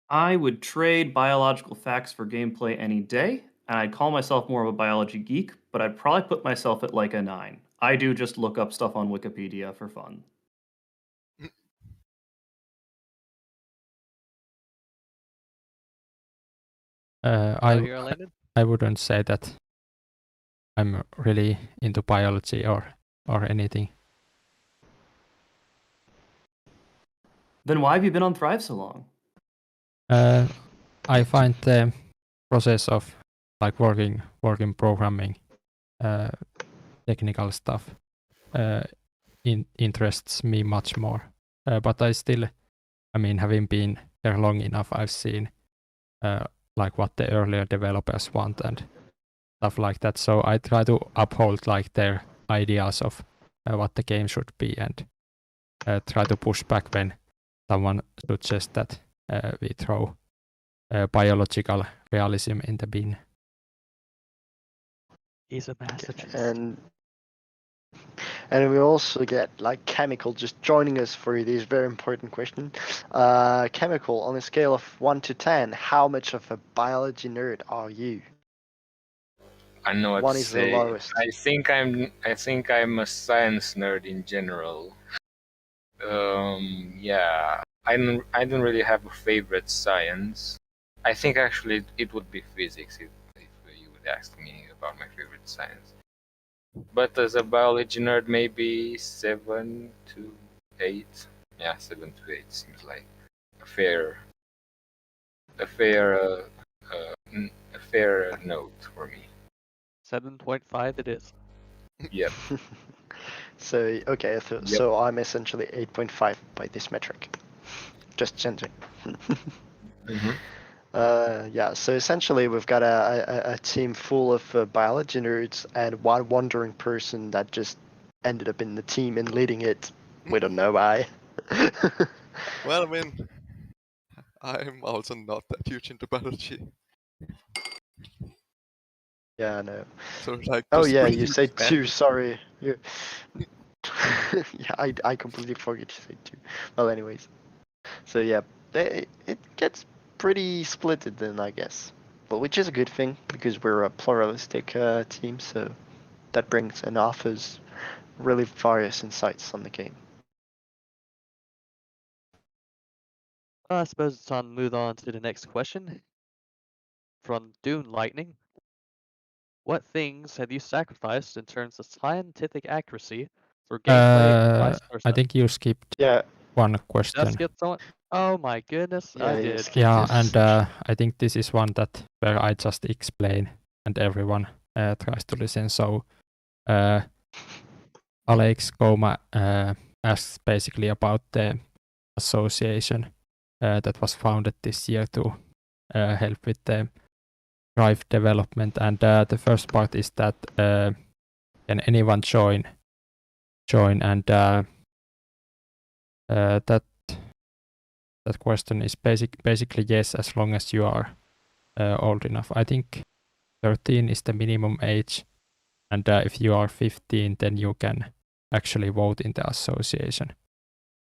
[SPEAKER 3] I would trade biological facts for gameplay any day, and I'd call myself more of a biology geek, but I'd probably put myself at like a 9. I do just look up stuff on Wikipedia for fun.
[SPEAKER 5] I wouldn't say that I'm really into biology or anything.
[SPEAKER 3] Then why have you been on Thrive so long?
[SPEAKER 5] I find the process of like working programming, technical stuff, interests me much more. But I still, I mean, having been there long enough, I've seen like what the earlier developers want and stuff like that. So I try to uphold like their ideas of what the game should be and try to push back when someone suggests that we throw biological realism in the bin.
[SPEAKER 1] He's a masochist.
[SPEAKER 2] And we also get like Chemical just joining us for this very important question. Chemical, on a scale of 1 to 10, how much of a biology nerd are you?
[SPEAKER 6] I know what
[SPEAKER 2] 1
[SPEAKER 6] to
[SPEAKER 2] is the
[SPEAKER 6] say.
[SPEAKER 2] lowest.
[SPEAKER 6] I think I'm a science nerd in general. Yeah. I don't really have a favorite science. I think actually it would be physics if you would ask me about my favorite science. But as a biology nerd, maybe 7 to 8. Yeah, 7 to 8 seems like a fair note for me.
[SPEAKER 1] 7.5 it is.
[SPEAKER 6] Yep.
[SPEAKER 2] So, okay, so I'm essentially 8.5 by this metric. Just changing.
[SPEAKER 6] Mm-hmm.
[SPEAKER 2] Yeah, so essentially we've got a team full of biology nerds and one wandering person that just ended up in the team and leading it. We don't know why.
[SPEAKER 4] Well, I mean, I'm also not that huge into biology.
[SPEAKER 2] Yeah, no.
[SPEAKER 4] So like.
[SPEAKER 2] Oh
[SPEAKER 4] just
[SPEAKER 2] yeah,
[SPEAKER 4] pretty
[SPEAKER 2] you
[SPEAKER 4] huge
[SPEAKER 2] said
[SPEAKER 4] fan.
[SPEAKER 2] 2, sorry. Yeah, I completely forget to say 2. Well, anyways. So yeah, it gets pretty splitted then, I guess. But which is a good thing, because we're a pluralistic team, so that brings and offers really various insights on the game.
[SPEAKER 1] I suppose it's time to move on to the next question. From Dune Lightning. What things have you sacrificed in terms of scientific accuracy for gameplay and vice versa?
[SPEAKER 5] I think you skipped one question.
[SPEAKER 1] Did I skip someone? Oh my goodness,
[SPEAKER 2] Yeah,
[SPEAKER 1] I
[SPEAKER 2] you
[SPEAKER 1] did.
[SPEAKER 2] skipped
[SPEAKER 5] Yeah,
[SPEAKER 2] this.
[SPEAKER 5] and I think this is one that where I just explain and everyone tries to listen. So Alex Goma asks basically about the association that was founded this year to help with the Drive development. And the first part is that can anyone join? And that question is basically yes, as long as you are old enough. I think 13 is the minimum age, and if you are 15, then you can actually vote in the association.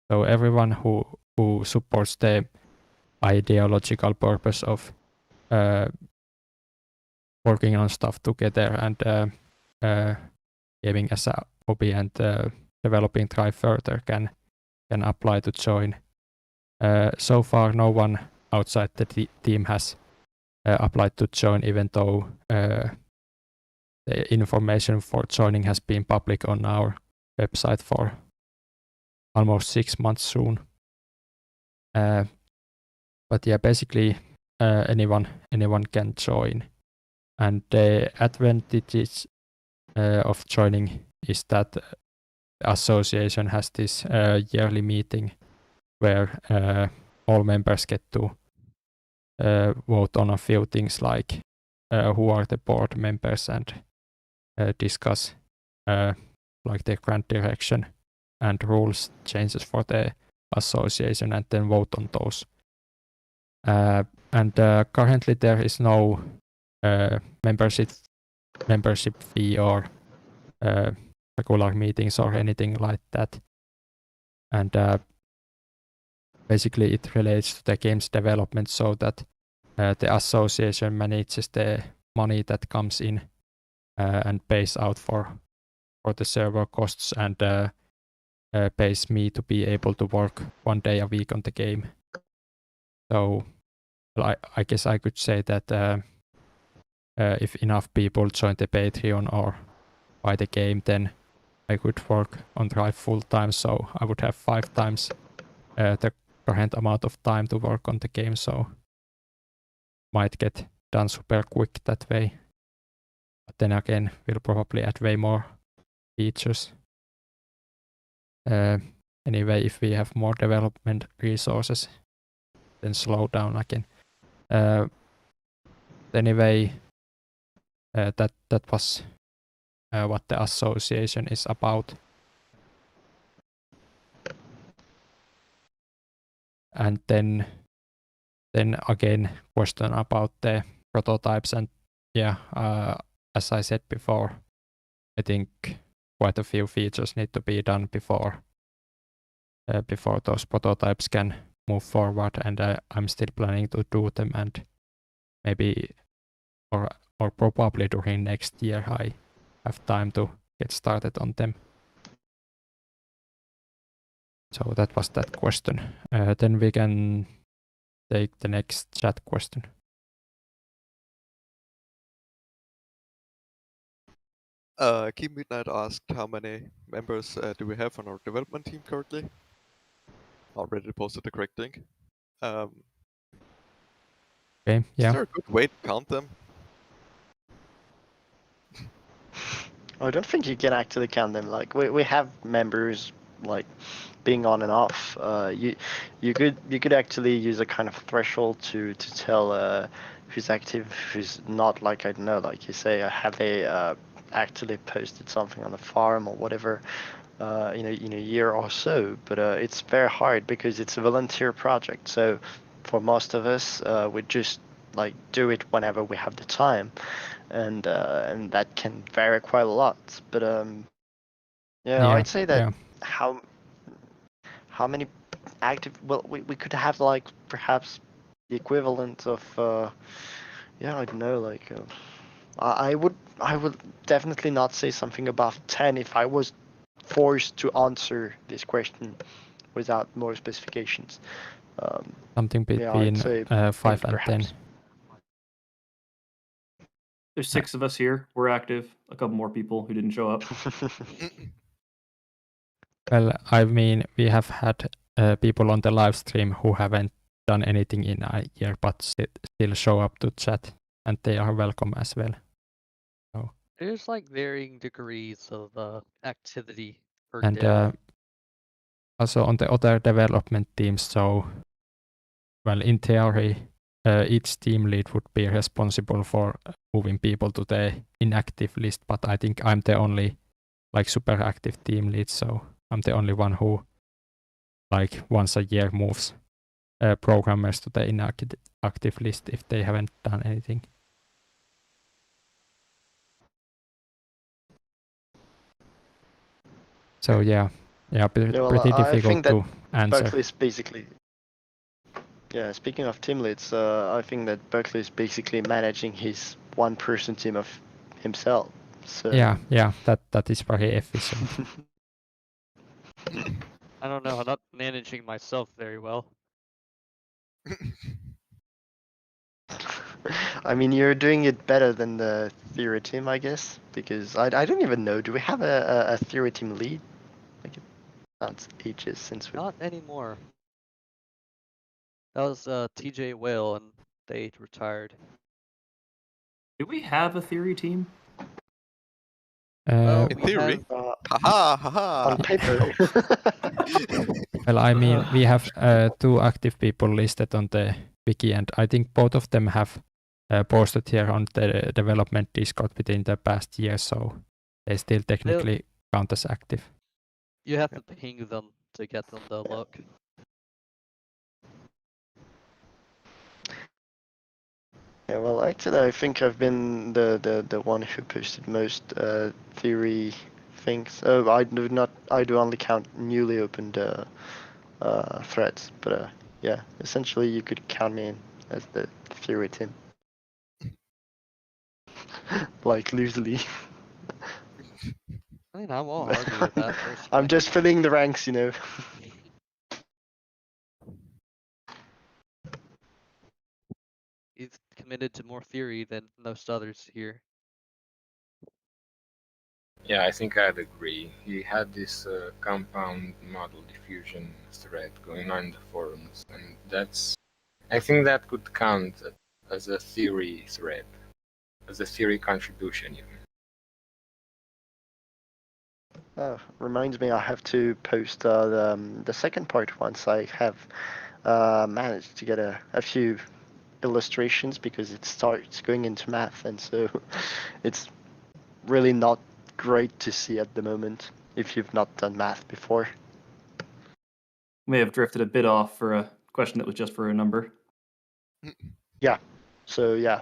[SPEAKER 5] So everyone who supports the ideological purpose of working on stuff together and gaming as a hobby and developing Try Further can apply to join. So far, no one outside the team has applied to join, even though the information for joining has been public on our website for almost 6 months soon. But yeah, basically anyone can join. And the advantages of joining is that the association has this yearly meeting where all members get to vote on a few things like who are the board members and discuss like the grand direction and rules changes for the association and then vote on those. And currently there is no membership fee or regular meetings or anything like that. And basically it relates to the game's development so that the association manages the money that comes in and pays out for the server costs and pays me to be able to work 1 day a week on the game. So I guess I could say that if enough people join the Patreon or buy the game, then I could work on Drive full time, so I would have 5 times the current amount of time to work on the game, so might get done super quick that way. But then again, we'll probably add way more features. Anyway, if we have more development resources, then slow down again. Anyway, that was what the association is about. And then again, question about the prototypes, and yeah, as I said before, I think quite a few features need to be done before those prototypes can move forward, and I'm still planning to do them, and maybe or probably during next year I have time to get started on them. So that was that question. Then we can take the next chat question.
[SPEAKER 4] Keep Midnight asked how many members do we have on our development team currently? Already posted the correct link.
[SPEAKER 5] Okay, yeah.
[SPEAKER 4] Is there a good way to count them?
[SPEAKER 2] I don't think you can actually count them. Like we have members like being on and off. You could actually use a kind of threshold to tell who's active, who's not. Like I don't know, like you say, have they actually posted something on the forum or whatever, in a year or so. But it's very hard because it's a volunteer project. So for most of us, we just like do it whenever we have the time. And that can vary quite a lot. But yeah, I'd say that how many active? Well, we could have like perhaps the equivalent of I don't know, like I would definitely not say something above 10 if I was forced to answer this question without more specifications.
[SPEAKER 5] Something between 5 and 10.
[SPEAKER 3] There's 6 of us here. We're active. A couple more people who didn't show up.
[SPEAKER 5] Well, I mean, we have had people on the live stream who haven't done anything in a year, but still show up to chat, and they are welcome as well. So.
[SPEAKER 1] There's like varying degrees of activity per
[SPEAKER 5] and
[SPEAKER 1] day.
[SPEAKER 5] Also on the other development teams, so well, in theory, each team lead would be responsible for moving people to the inactive list, but I think I'm the only like super active team lead, so I'm the only one who like once a year moves programmers to the inactive list if they haven't done anything. So yeah, pretty difficult to answer.
[SPEAKER 2] Berkeley is basically. Yeah, speaking of team leads, I think that Berkeley is basically managing his one-person team of himself. So
[SPEAKER 5] Yeah, that is very efficient.
[SPEAKER 1] I don't know. I'm not managing myself very well.
[SPEAKER 2] I mean, you're doing it better than the theory team, I guess, because I don't even know. Do we have a theory team lead? Like, it's ages since we.
[SPEAKER 1] Not anymore. That was TJ Whale, and they retired.
[SPEAKER 3] Do we have a theory team?
[SPEAKER 1] Well,
[SPEAKER 4] In
[SPEAKER 1] we
[SPEAKER 4] theory.
[SPEAKER 1] have
[SPEAKER 4] Haha, haha.
[SPEAKER 2] On paper.
[SPEAKER 5] well, I mean, we have 2 active people listed on the wiki, and I think both of them have posted here on the development Discord within the past year, so they still technically count as active.
[SPEAKER 1] you have to ping them to get them to look.
[SPEAKER 2] Yeah, well, actually, I think I've been the one who posted most theory things. Oh, I do only count newly opened threads, but yeah, essentially you could count me in as the theory team. Like loosely.
[SPEAKER 1] I mean, I won't argue with that personally.
[SPEAKER 2] I'm just filling the ranks, you know.
[SPEAKER 1] He's committed to more theory than most others here.
[SPEAKER 6] Yeah, I think I'd agree. He had this compound model diffusion thread going on in the forums, and I think that could count as a theory thread, as a theory contribution even.
[SPEAKER 2] Reminds me, I have to post the second part once I have managed to get a few illustrations, because it starts going into math, and so it's really not great to see at the moment if you've not done math before.
[SPEAKER 3] May have drifted a bit off for a question that was just for a number.
[SPEAKER 2] Yeah. So yeah,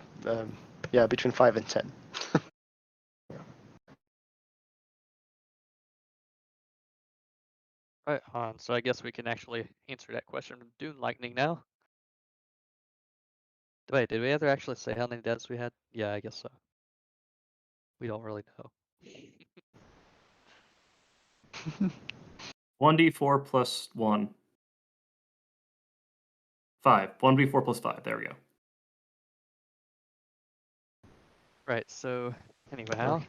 [SPEAKER 2] between 5 and 10.
[SPEAKER 1] Right on. So I guess we can actually answer that question from Dune Lightning now. Wait, did we ever actually say how many deaths we had? Yeah, I guess so. We don't really know.
[SPEAKER 3] 1d4 plus 1. 5. 1d4 plus 5. There we go.
[SPEAKER 1] Right, so anyhow,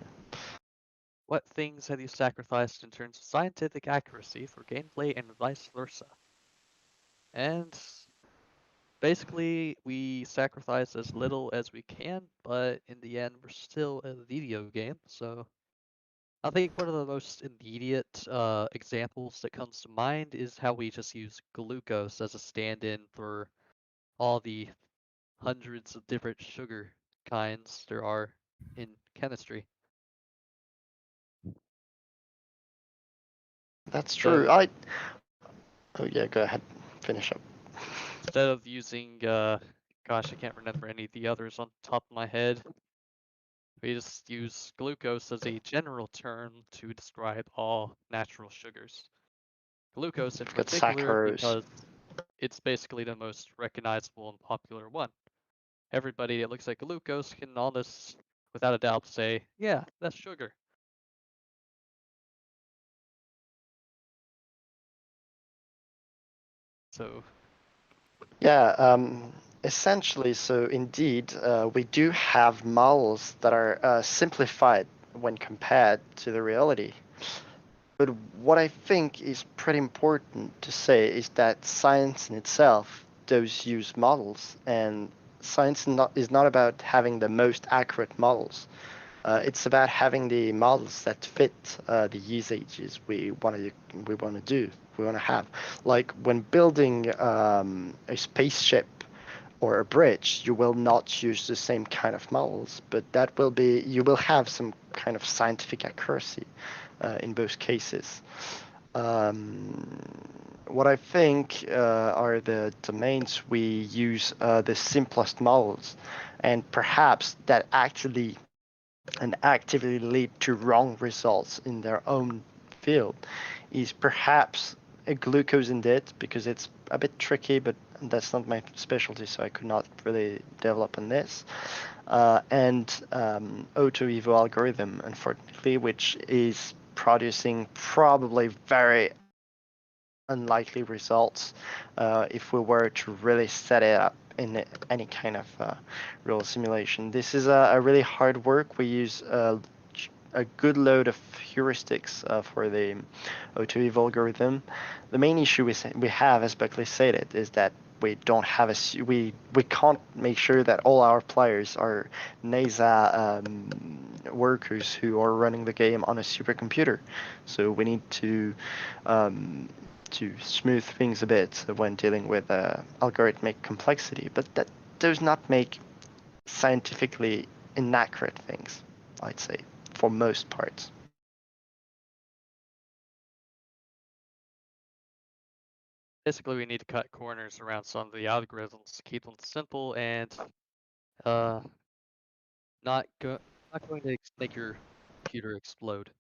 [SPEAKER 1] what things have you sacrificed in terms of scientific accuracy for gameplay and vice versa? And basically, we sacrifice as little as we can, but in the end, we're still a video game, so I think one of the most immediate examples that comes to mind is how we just use glucose as a stand-in for all the hundreds of different sugar kinds there are in chemistry.
[SPEAKER 2] That's
[SPEAKER 1] So
[SPEAKER 2] true. Oh yeah, go ahead. Finish up.
[SPEAKER 1] instead of using, gosh, I can't remember any of the others on top of my head. We just use glucose as a general term to describe all natural sugars. Glucose in
[SPEAKER 2] We've got
[SPEAKER 1] particular
[SPEAKER 2] saccharose.
[SPEAKER 1] because it's basically the most recognizable and popular one. Everybody that looks at glucose can almost, without a doubt, say, yeah, that's sugar. So
[SPEAKER 2] Yeah, essentially, so indeed, we do have models that are simplified when compared to the reality. But what I think is pretty important to say is that science in itself does use models, and science is not about having the most accurate models. It's about having the models that fit the usages we want to have. Like when building a spaceship or a bridge, you will not use the same kind of models, but you will have some kind of scientific accuracy in both cases. What I think are the domains we use the simplest models, and perhaps that actually and actively lead to wrong results in their own field, is perhaps a glucose indeed, because it's a bit tricky, but that's not my specialty, so I could not really develop on this. And auto-evo algorithm, unfortunately, which is producing probably very unlikely results if we were to really set it up in any kind of real simulation. This is a really hard work. We use a good load of heuristics for the O2EV algorithm. The main issue we have, as Buckley stated, is that we don't have we can't make sure that all our players are NASA workers who are running the game on a supercomputer. So we need to smooth things a bit when dealing with algorithmic complexity, but that does not make scientifically inaccurate things, I'd say, for most parts.
[SPEAKER 1] Basically, we need to cut corners around some of the algorithms to keep them simple and not going to make your computer explode.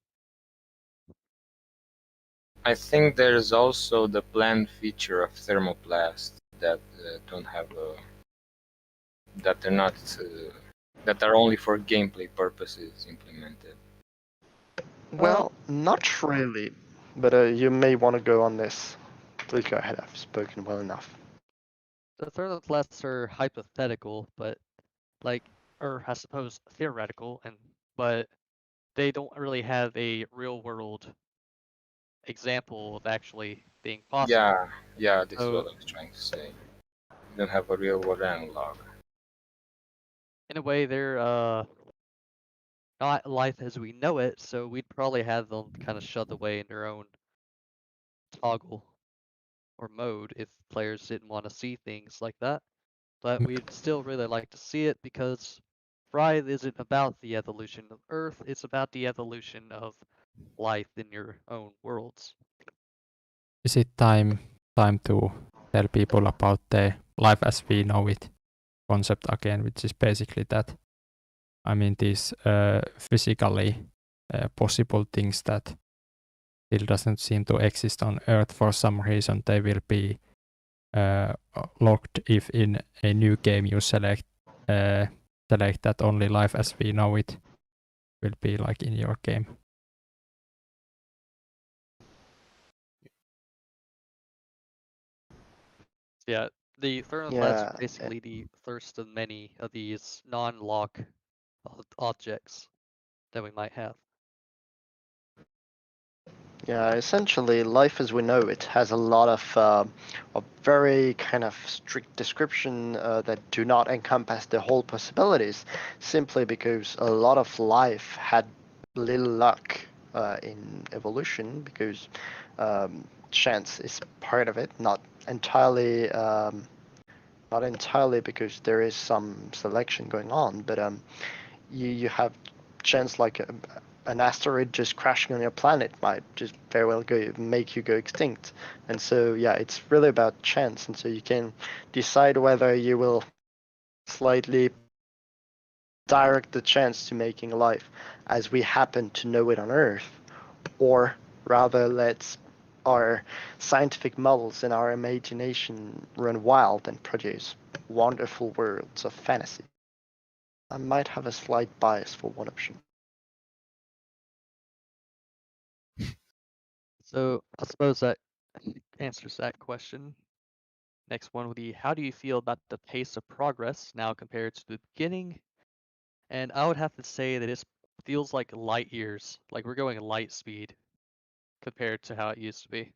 [SPEAKER 6] I think there's also the planned feature of thermoplasts that don't have that are not that are only for gameplay purposes implemented.
[SPEAKER 2] Well, not really, but you may want to go on this. Please go ahead. I've spoken well enough.
[SPEAKER 1] The thermoplasts are hypothetical, but or I suppose theoretical, but they don't really have a real world example of actually being possible.
[SPEAKER 6] Yeah, this is
[SPEAKER 1] So,
[SPEAKER 6] what I was trying to say. You don't have a real world analog.
[SPEAKER 1] in a way, they're not life as we know it, so we'd probably have them kind of shoved away in their own toggle or mode if players didn't want to see things like that. But we'd still really like to see it because Thrive isn't about the evolution of Earth, it's about the evolution of life in your own worlds.
[SPEAKER 5] Is it time to tell people about the life as we know it concept again, which is basically that, I mean, these physically possible things that still doesn't seem to exist on Earth for some reason, they will be locked if in a new game you select that only life as we know it will be like in your game.
[SPEAKER 1] Yeah, the thermoplasts are basically the first of many of these non-lock objects that we might have.
[SPEAKER 2] Yeah, essentially, life as we know it has a lot of very kind of strict description that do not encompass the whole possibilities, simply because a lot of life had little luck in evolution, because chance is part of it, not entirely because there is some selection going on, but you have chance like an asteroid just crashing on your planet might just very well make you go extinct. And so yeah, it's really about chance, and so you can decide whether you will slightly direct the chance to making life as we happen to know it on Earth, or rather let our scientific models and our imagination run wild and produce wonderful worlds of fantasy. I might have a slight bias for one option.
[SPEAKER 1] So I suppose that answers that question. Next one would be, how do you feel about the pace of progress now compared to the beginning? And I would have to say that it feels like light years, like we're going light speed compared to how it used to be.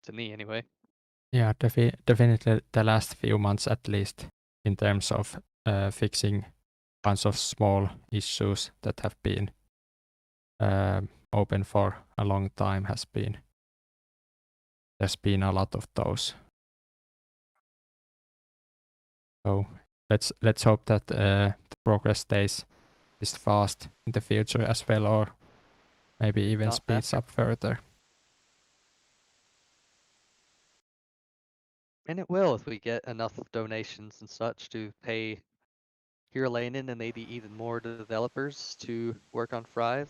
[SPEAKER 1] To me, anyway.
[SPEAKER 5] Yeah, definitely the last few months at least, in terms of fixing bunch of small issues that have been open for a long time there's been a lot of those. So let's hope that the progress stays this fast in the future as well, or maybe even speeds up further.
[SPEAKER 1] And it will if we get enough donations and such to pay Hirlainen and maybe even more developers to work on Thrive.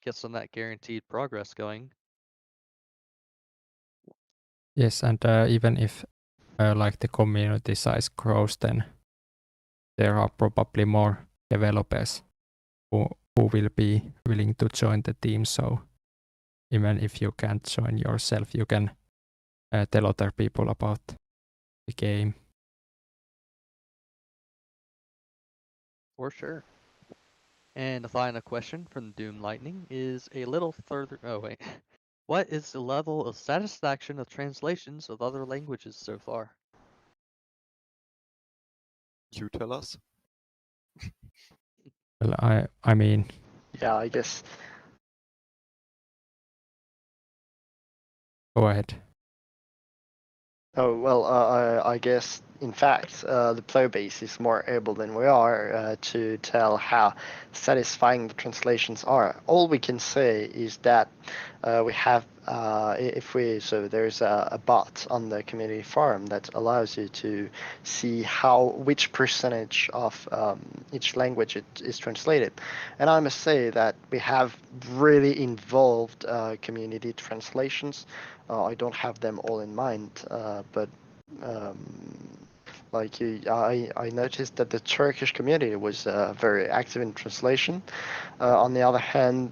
[SPEAKER 1] Get some of that guaranteed progress going.
[SPEAKER 5] Yes, and even if like the community size grows, then there are probably more developers who will be willing to join the team. So even if you can't join yourself, you can tell other people about the game.
[SPEAKER 1] For sure. And the final question from Doom Lightning is a little further. Oh, wait. What is the level of satisfaction of translations of other languages so far?
[SPEAKER 4] You tell us.
[SPEAKER 5] Well, I mean,
[SPEAKER 2] Yeah, I guess.
[SPEAKER 5] go ahead.
[SPEAKER 2] Oh, well, I guess, in fact, the player base is more able than we are to tell how satisfying the translations are. All we can say is that we have, so there's a bot on the community forum that allows you to see which percentage of each language it is translated. And I must say that we have really involved community translations. I don't have them all in mind, but I noticed that the Turkish community was very active in translation. On the other hand,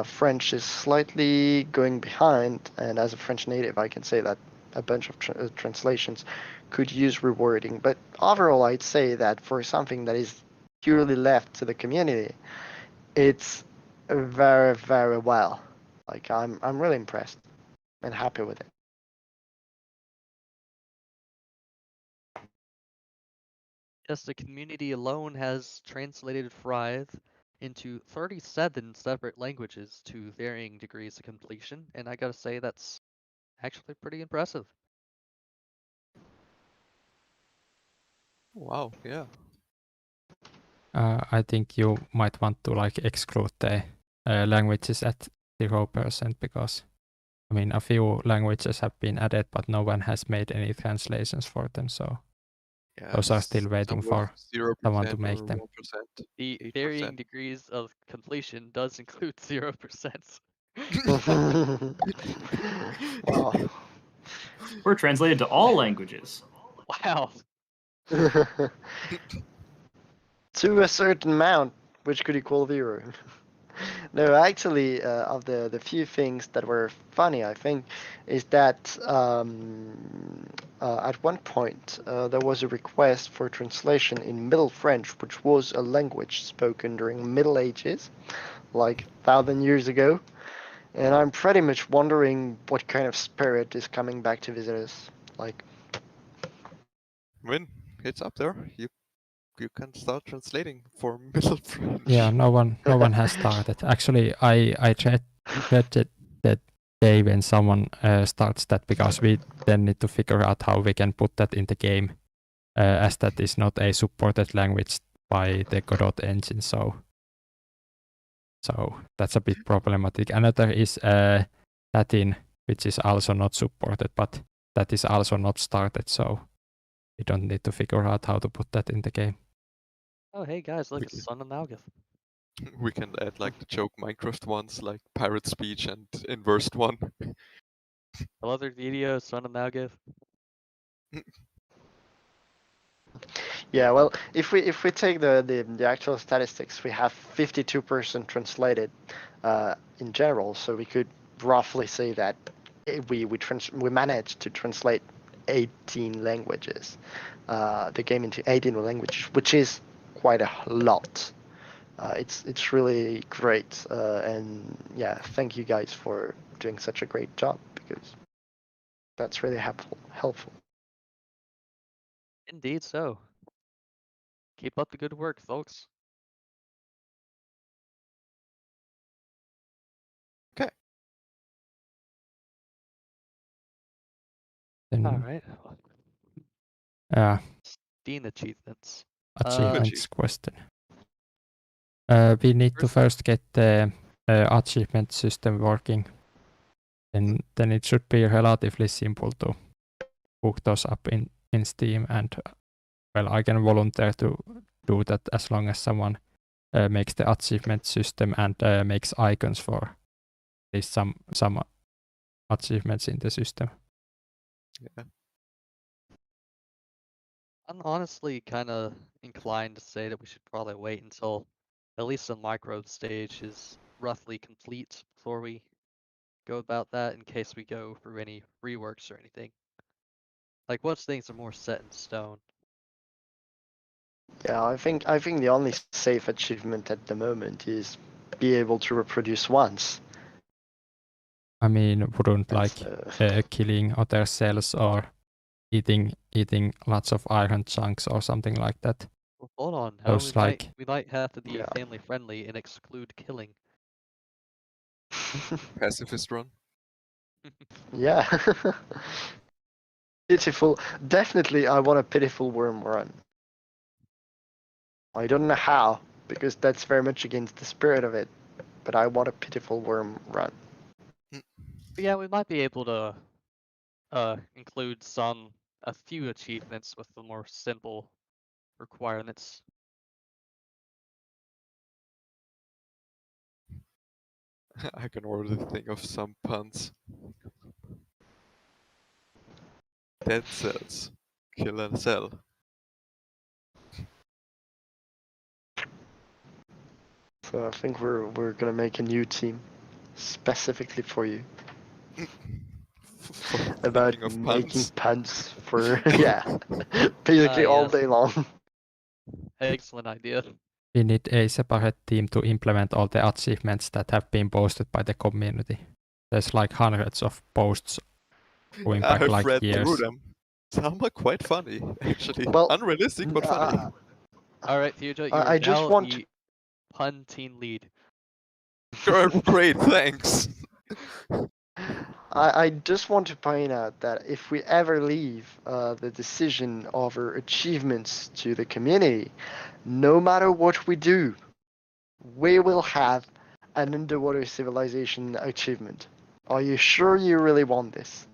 [SPEAKER 2] French is slightly going behind, and as a French native, I can say that a bunch of translations could use rewording. But overall, I'd say that for something that is purely left to the community, it's very, very well. Like I'm really impressed and happy with it.
[SPEAKER 1] Yes, the community alone has translated Fryth into 37 separate languages to varying degrees of completion, and I gotta say that's actually pretty impressive.
[SPEAKER 4] Wow, yeah.
[SPEAKER 5] I think you might want to like exclude the languages at 0% because I mean a few languages have been added, but no one has made any translations for them. So
[SPEAKER 4] Yeah,
[SPEAKER 5] those are still waiting for
[SPEAKER 4] 0%
[SPEAKER 5] someone to
[SPEAKER 4] or
[SPEAKER 5] make them.
[SPEAKER 4] 1%.
[SPEAKER 1] The
[SPEAKER 4] 8%.
[SPEAKER 1] varying degrees of completion does include 0%.
[SPEAKER 2] Wow.
[SPEAKER 3] We're translated to all languages.
[SPEAKER 1] Wow.
[SPEAKER 2] To a certain amount, which could equal 0. No, actually, of the few things that were funny, I think, is that at one point there was a request for translation in Middle French, which was a language spoken during Middle Ages, like 1,000 years ago. And I'm pretty much wondering what kind of spirit is coming back to visit us. Like,
[SPEAKER 4] When it's up there, you can start translating for Middle French.
[SPEAKER 5] Yeah, no one has started. Actually, I read that day when someone starts that because we then need to figure out how we can put that in the game, as that is not a supported language by the Godot engine. So that's a bit problematic. Another is Latin, which is also not supported, but that is also not started. So we don't need to figure out how to put that in the game.
[SPEAKER 1] Oh, hey guys, look, it's Son of Malgith.
[SPEAKER 4] We can add like the joke Minecraft ones, like pirate speech and inversed one.
[SPEAKER 1] Hello there, video, Son of Malgith.
[SPEAKER 2] yeah, well, if we take the actual statistics, we have 52% translated in general, so we could roughly say that we managed to translate 18 languages, the game into 18 languages, which is quite a lot. It's really great, and yeah, thank you guys for doing such a great job because that's really helpful.
[SPEAKER 1] Indeed so. Keep up the good work, folks.
[SPEAKER 4] Okay.
[SPEAKER 5] Then,
[SPEAKER 1] Alright. Steam achievements.
[SPEAKER 5] Achievements question. We need to first get the achievement system working. Then it should be relatively simple to book those up in Steam, and well, I can volunteer to do that as long as someone makes the achievement system and makes icons for at least some achievements in the system.
[SPEAKER 4] Yeah.
[SPEAKER 1] I'm honestly kind of inclined to say that we should probably wait until at least the microbe stage is roughly complete before we go about that in case we go through any reworks or anything? Like, what things are more set in stone?
[SPEAKER 2] Yeah, I think the only safe achievement at the moment is be able to reproduce once.
[SPEAKER 5] I mean, wouldn't
[SPEAKER 2] That's,
[SPEAKER 5] like killing other cells or eating lots of iron chunks or something like that.
[SPEAKER 1] Well, hold on. How
[SPEAKER 5] Those
[SPEAKER 1] we
[SPEAKER 5] like
[SPEAKER 1] might have to be
[SPEAKER 2] Yeah.
[SPEAKER 1] family friendly and exclude killing.
[SPEAKER 4] Pacifist run.
[SPEAKER 2] Yeah. Pitiful. Definitely, I want a pitiful worm run. I don't know how, because that's very much against the spirit of it. But I want a pitiful worm run.
[SPEAKER 1] But yeah, we might be able to include a few achievements with the more simple requirements.
[SPEAKER 4] I can already think of some puns. Dead cells. Kill a cell.
[SPEAKER 2] So I think we're gonna make a new team specifically for you
[SPEAKER 4] For
[SPEAKER 2] about
[SPEAKER 4] thinking of
[SPEAKER 2] making
[SPEAKER 4] puns.
[SPEAKER 2] puns for yeah, basically all
[SPEAKER 1] Yes.
[SPEAKER 2] day long.
[SPEAKER 1] Excellent idea.
[SPEAKER 5] we need a separate team to implement all the achievements that have been posted by the community. There's like hundreds of posts going back
[SPEAKER 4] I've
[SPEAKER 5] like
[SPEAKER 4] read through
[SPEAKER 5] years.
[SPEAKER 4] them. Some are quite funny, actually.
[SPEAKER 2] Well,
[SPEAKER 4] Unrealistic, but funny.
[SPEAKER 1] All right, Fuja, you
[SPEAKER 2] I
[SPEAKER 1] are
[SPEAKER 2] just
[SPEAKER 1] now
[SPEAKER 2] want
[SPEAKER 1] the pun team lead.
[SPEAKER 4] Great, thanks.
[SPEAKER 2] I just want to point out that if we ever leave the decision over achievements to the community, no matter what we do, we will have an underwater civilization achievement. Are you sure you really want this?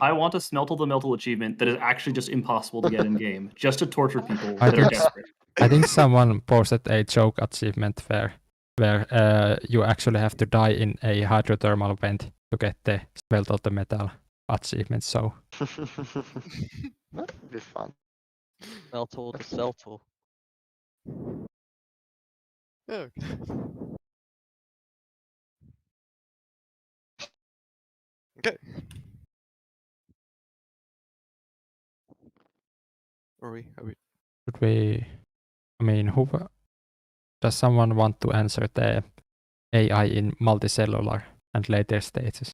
[SPEAKER 3] I want a Smeltle the Meltle achievement that is actually just impossible to get in game, just to torture people
[SPEAKER 5] I
[SPEAKER 3] that are
[SPEAKER 5] think
[SPEAKER 3] desperate.
[SPEAKER 5] I think someone posted a joke achievement there where you actually have to die in a hydrothermal vent to get the Smelt of the Metal achievement. So
[SPEAKER 2] That would be fun.
[SPEAKER 1] Meltle to Celtle.
[SPEAKER 4] Yeah, okay. Are we?
[SPEAKER 5] should we? I mean, does someone want to answer the AI in multicellular and later stages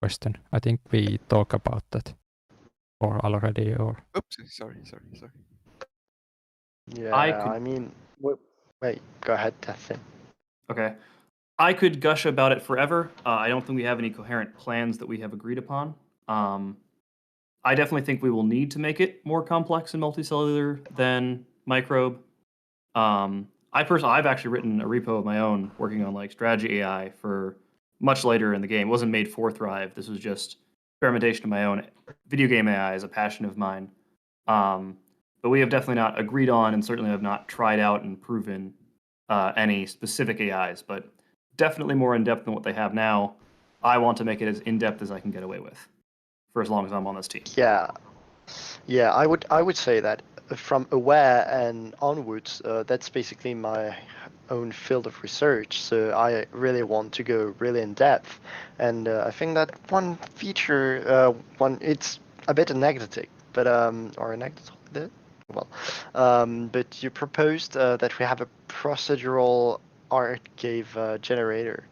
[SPEAKER 5] question? I think we talk about that or already or
[SPEAKER 4] Oops, sorry.
[SPEAKER 2] Yeah,
[SPEAKER 3] I
[SPEAKER 2] mean, wait, go ahead, Tathin.
[SPEAKER 3] Okay. I could gush about it forever. I don't think we have any coherent plans that we have agreed upon. I definitely think we will need to make it more complex and multicellular than microbe. I've actually written a repo of my own working on like strategy AI for much later in the game. It wasn't made for Thrive. This was just experimentation of my own. Video game AI is a passion of mine. But we have definitely not agreed on and certainly have not tried out and proven any specific AIs, but definitely more in depth than what they have now. I want to make it as in depth as I can get away with for as long as I'm on this team.
[SPEAKER 2] Yeah, I would say that from aware and onwards, that's basically my own field of research. So I really want to go really in depth, and I think that one feature, it's a bit anecdotic, but or anecdotal, well, but you proposed that we have a procedural art cave generator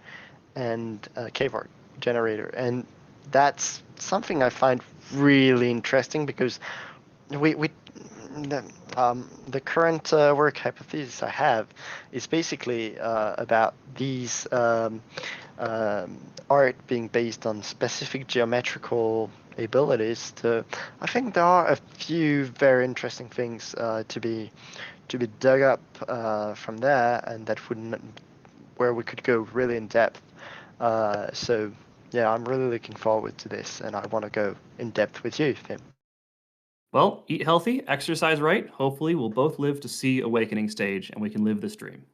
[SPEAKER 2] and cave art generator, and that's something I find really interesting because we the current work hypothesis I have is basically about these art being based on specific geometrical abilities. I think there are a few very interesting things to be dug up from there, and that where we could go really in depth. So yeah, I'm really looking forward to this, and I want to go in depth with you, Tim.
[SPEAKER 3] Well, eat healthy, exercise right. Hopefully, we'll both live to see Awakening stage and we can live this dream.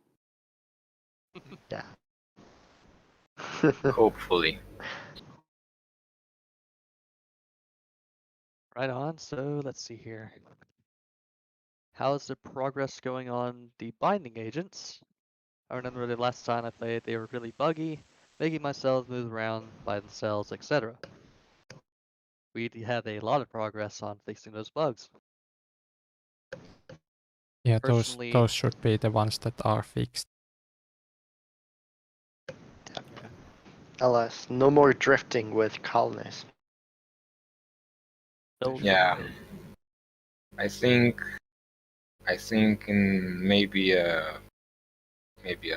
[SPEAKER 2] Yeah.
[SPEAKER 6] Hopefully.
[SPEAKER 1] Right on. So let's see here. How's the progress going on the binding agents? I remember the last time I played, they were really buggy. making my cells move around by themselves, etc. We had a lot of progress on fixing those bugs.
[SPEAKER 5] Yeah,
[SPEAKER 1] Personally,
[SPEAKER 5] those should be the ones that are fixed.
[SPEAKER 2] Alas, no more drifting with colonies.
[SPEAKER 1] those
[SPEAKER 6] Yeah. I think in maybe a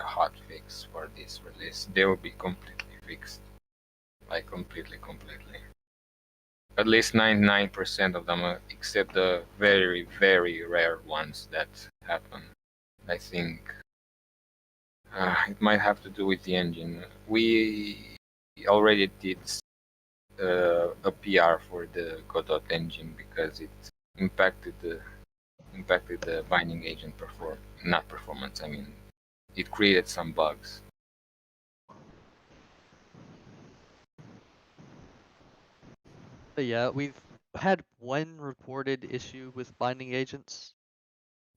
[SPEAKER 6] hot fix for this release, they will be completely fixed. Like completely. At least 99% of them, except the very, very rare ones that happen. I think it might have to do with the engine. We already did a PR for the Godot engine because it impacted the binding agent performance. I mean, it created some bugs.
[SPEAKER 1] But yeah, we've had one reported issue with binding agents.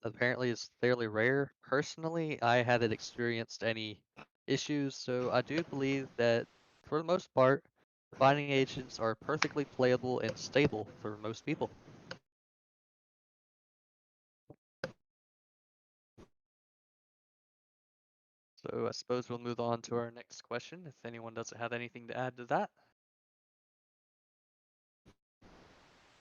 [SPEAKER 1] Apparently it's fairly rare. Personally, I hadn't experienced any issues, so I do believe that for the most part, the binding agents are perfectly playable and stable for most people. So I suppose we'll move on to our next question, if anyone doesn't have anything to add to that.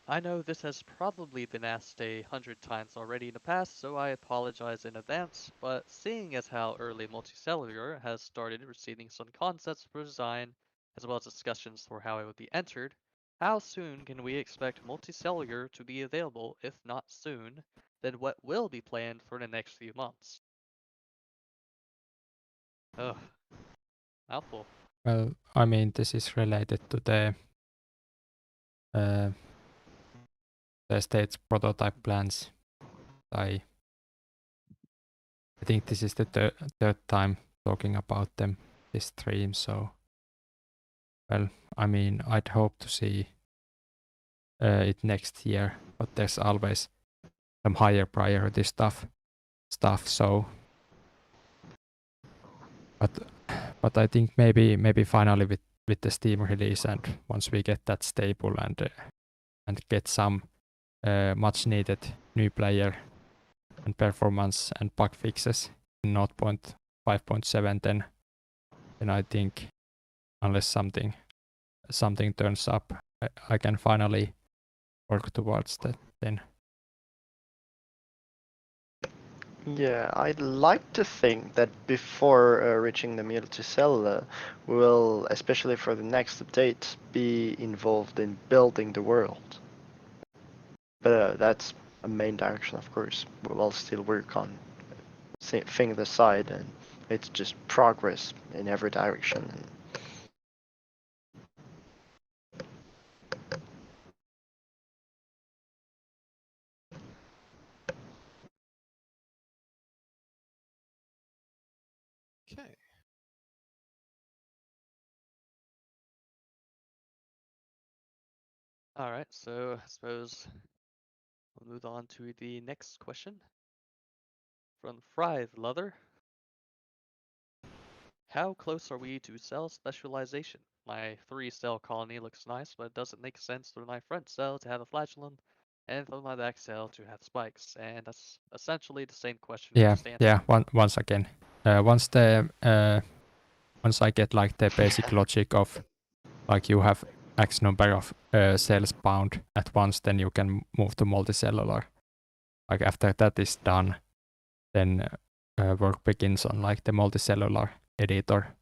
[SPEAKER 1] I know this has probably been asked 100 times already in the past, so I apologize in advance, but seeing as how early multicellular has started receiving some concepts for design, as well as discussions for how it would be entered, how soon can we expect multicellular to be available, if not soon, then what will be planned for the next few months? Ugh, mouthful.
[SPEAKER 5] Well, I mean, this is related to the stage prototype plans. I think this is the third time talking about them this stream, so well, I mean, I'd hope to see it next year, but there's always some higher priority stuff. So, but I think maybe finally with the Steam release, and once we get that stable and get some much needed new player and performance and bug fixes in 0.5.7, then I think unless something turns up, I can finally work towards that then.
[SPEAKER 2] Yeah, I'd like to think that before reaching the multicellular, we will, especially for the next update, be involved in building the world. But that's a main direction, of course. We'll still work on things aside, and it's just progress in every direction.
[SPEAKER 4] Okay.
[SPEAKER 1] Alright, so I suppose we'll move on to the next question from Fry Leather. How close are we to cell specialization? My 3-cell colony looks nice, but it doesn't make sense for my front cell to have a flagellum and for my back cell to have spikes. And that's essentially the same question we just answered.
[SPEAKER 5] Yeah. Once again, once I get like the basic logic of like you have X number of cells bound at once, then you can move to multicellular. Like after that is done, then work begins on like the multicellular editor,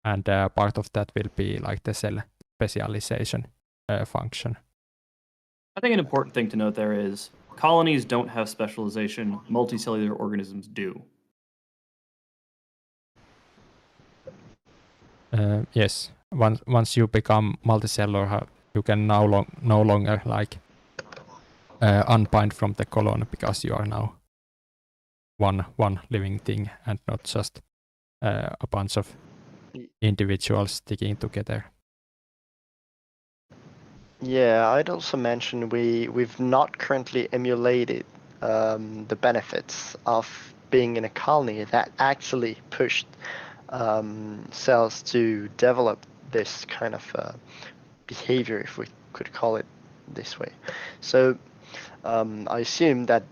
[SPEAKER 5] and part of that will be like the cell specialization function.
[SPEAKER 3] I think an important thing to note there is colonies don't have specialization, multicellular organisms do.
[SPEAKER 5] Yes, once you become multicellular, you can no longer like unbind from the colony because you are now one living thing and not just a bunch of individuals sticking together.
[SPEAKER 2] Yeah, I'd also mention we've not currently emulated the benefits of being in a colony that actually pushed cells to develop this kind of behavior, if we could call it this way. So I assume that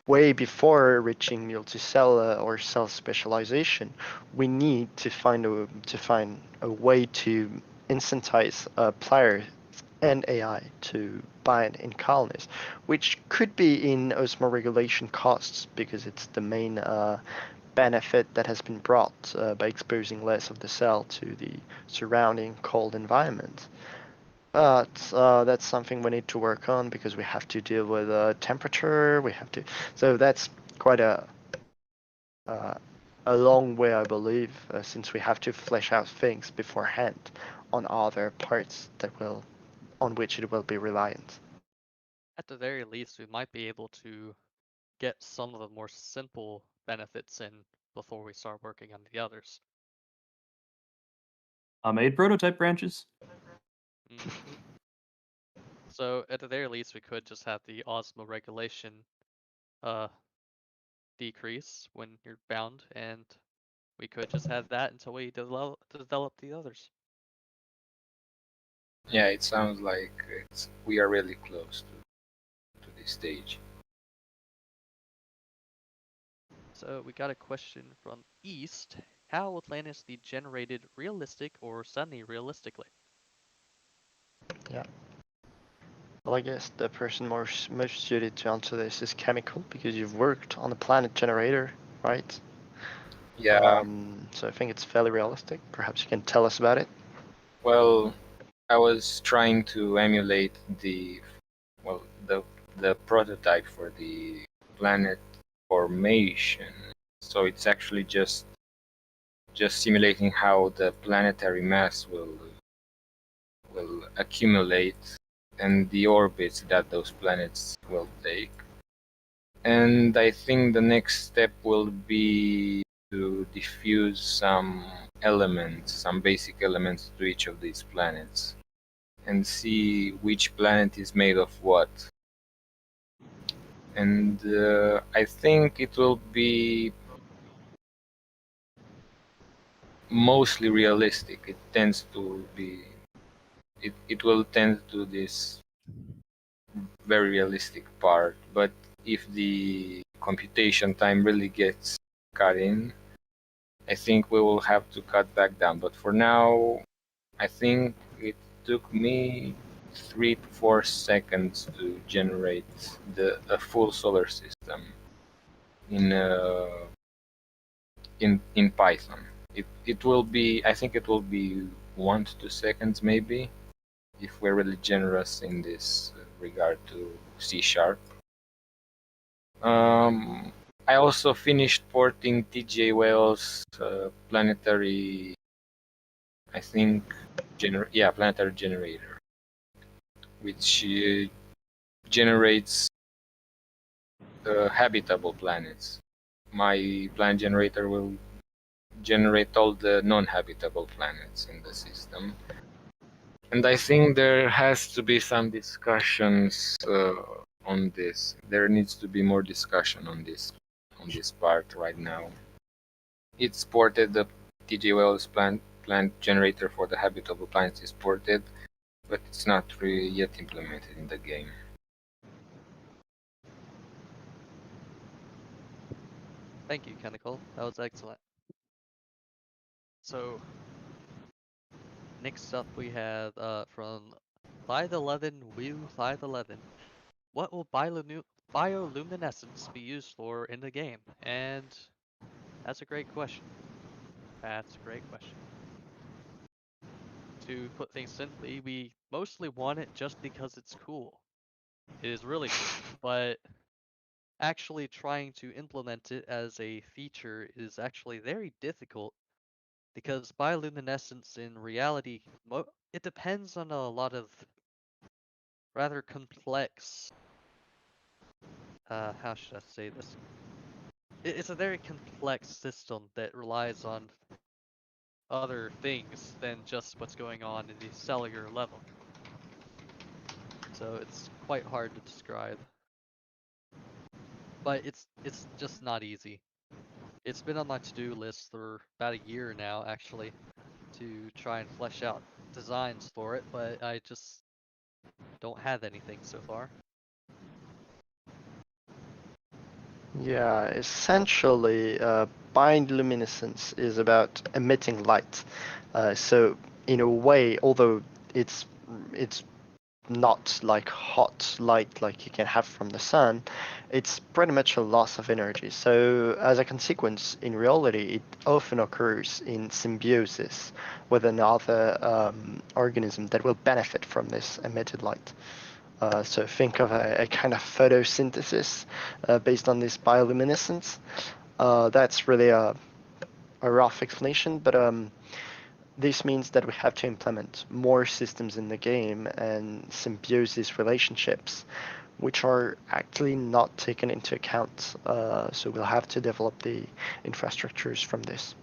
[SPEAKER 2] way before reaching multicellular or cell specialization, we need to find a way to incentivize players and AI to bind in colonies, which could be in osmoregulation costs because it's the main benefit that has been brought by exposing less of the cell to the surrounding cold environment. But that's something we need to work on because we have to deal with temperature. So that's quite uh, a long way, I believe, since we have to flesh out things beforehand on other parts on which it will be reliant.
[SPEAKER 1] At the very least, we might be able to get some of the more simple benefits in before we start working on the others.
[SPEAKER 3] I made prototype branches.
[SPEAKER 1] Mhm. So at the very least, we could just have the osmoregulation decrease when you're bound, and we could just have that until we develop the others.
[SPEAKER 6] Yeah, it sounds like we are really close to this stage.
[SPEAKER 1] So we got a question from East. How will planets be generated realistic or semi-realistically?
[SPEAKER 2] Yeah. Well, I guess the person most suited to answer this is Chemical, because you've worked on a planet generator, right?
[SPEAKER 6] Yeah,
[SPEAKER 2] So I think it's fairly realistic. Perhaps you can tell us about it.
[SPEAKER 6] well, I was trying to emulate well, the prototype for the planet formation. So it's actually just simulating how the planetary mass will accumulate and the orbits that those planets will take. And I think the next step will be to diffuse some elements, some basic elements to each of these planets and see which planet is made of what. And I think it will be mostly realistic. It tends to be, it will tend to this very realistic part. But if the computation time really gets cut in, I think we will have to cut back down. But for now, I think it took me 3 to 4 seconds to generate a full solar system in in Python. It will be, I think it will be 1 to 2 seconds maybe if we're really generous in this regard to C sharp. I also finished porting TJ Wales planetary, I think, planetary generator, which generates habitable planets. My planet generator will generate all the non-habitable planets in the system. And I think there has to be some discussions on this. There needs to be more discussion on this part right now. It's ported, the TJ Wells plant generator for the habitable planets is ported, but it's not really yet implemented in the game.
[SPEAKER 1] Thank you, Chemical. That was excellent. So next up we have from 511 Woo 511. What will bioluminescence be used for in the game? And that's a great question. That's a great question. To put things simply, we mostly want it just because it's cool. It is really cool, but actually trying to implement it as a feature is actually very difficult because bioluminescence in reality, it depends on a lot of rather complex, how should I say this? It's a very complex system that relies on other things than just what's going on in the cellular level. So it's quite hard to describe. But it's just not easy. It's been on my to-do list for about a year now, actually, to try and flesh out designs for it, but I just don't have anything so far.
[SPEAKER 2] Yeah, essentially, bioluminescence is about emitting light. So in a way, although it's not like hot light like you can have from the sun, it's pretty much a loss of energy. So as a consequence, in reality, it often occurs in symbiosis with another organism that will benefit from this emitted light. So think of a kind of photosynthesis based on this bioluminescence. That's really a rough explanation, but this means that we have to implement more systems in the game and symbiosis relationships, which are actually not taken into account. So we'll have to develop the infrastructures from this.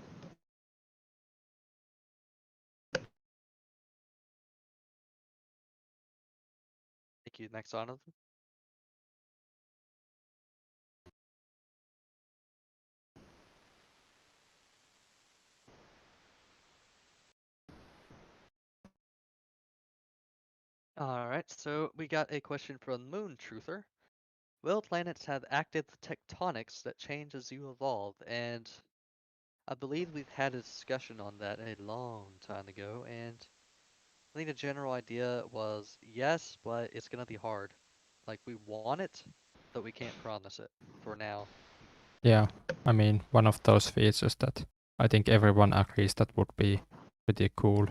[SPEAKER 1] Thank you. Next on. Alright, so we got a question from Moon Truther. Will planets have active tectonics that change as you evolve? And I believe we've had a discussion on that a long time ago, and I think the general idea was yes, but it's gonna be hard. Like, we want it, but we can't promise it for now.
[SPEAKER 5] Yeah, I mean, one of those features that I think everyone agrees that would be pretty cool.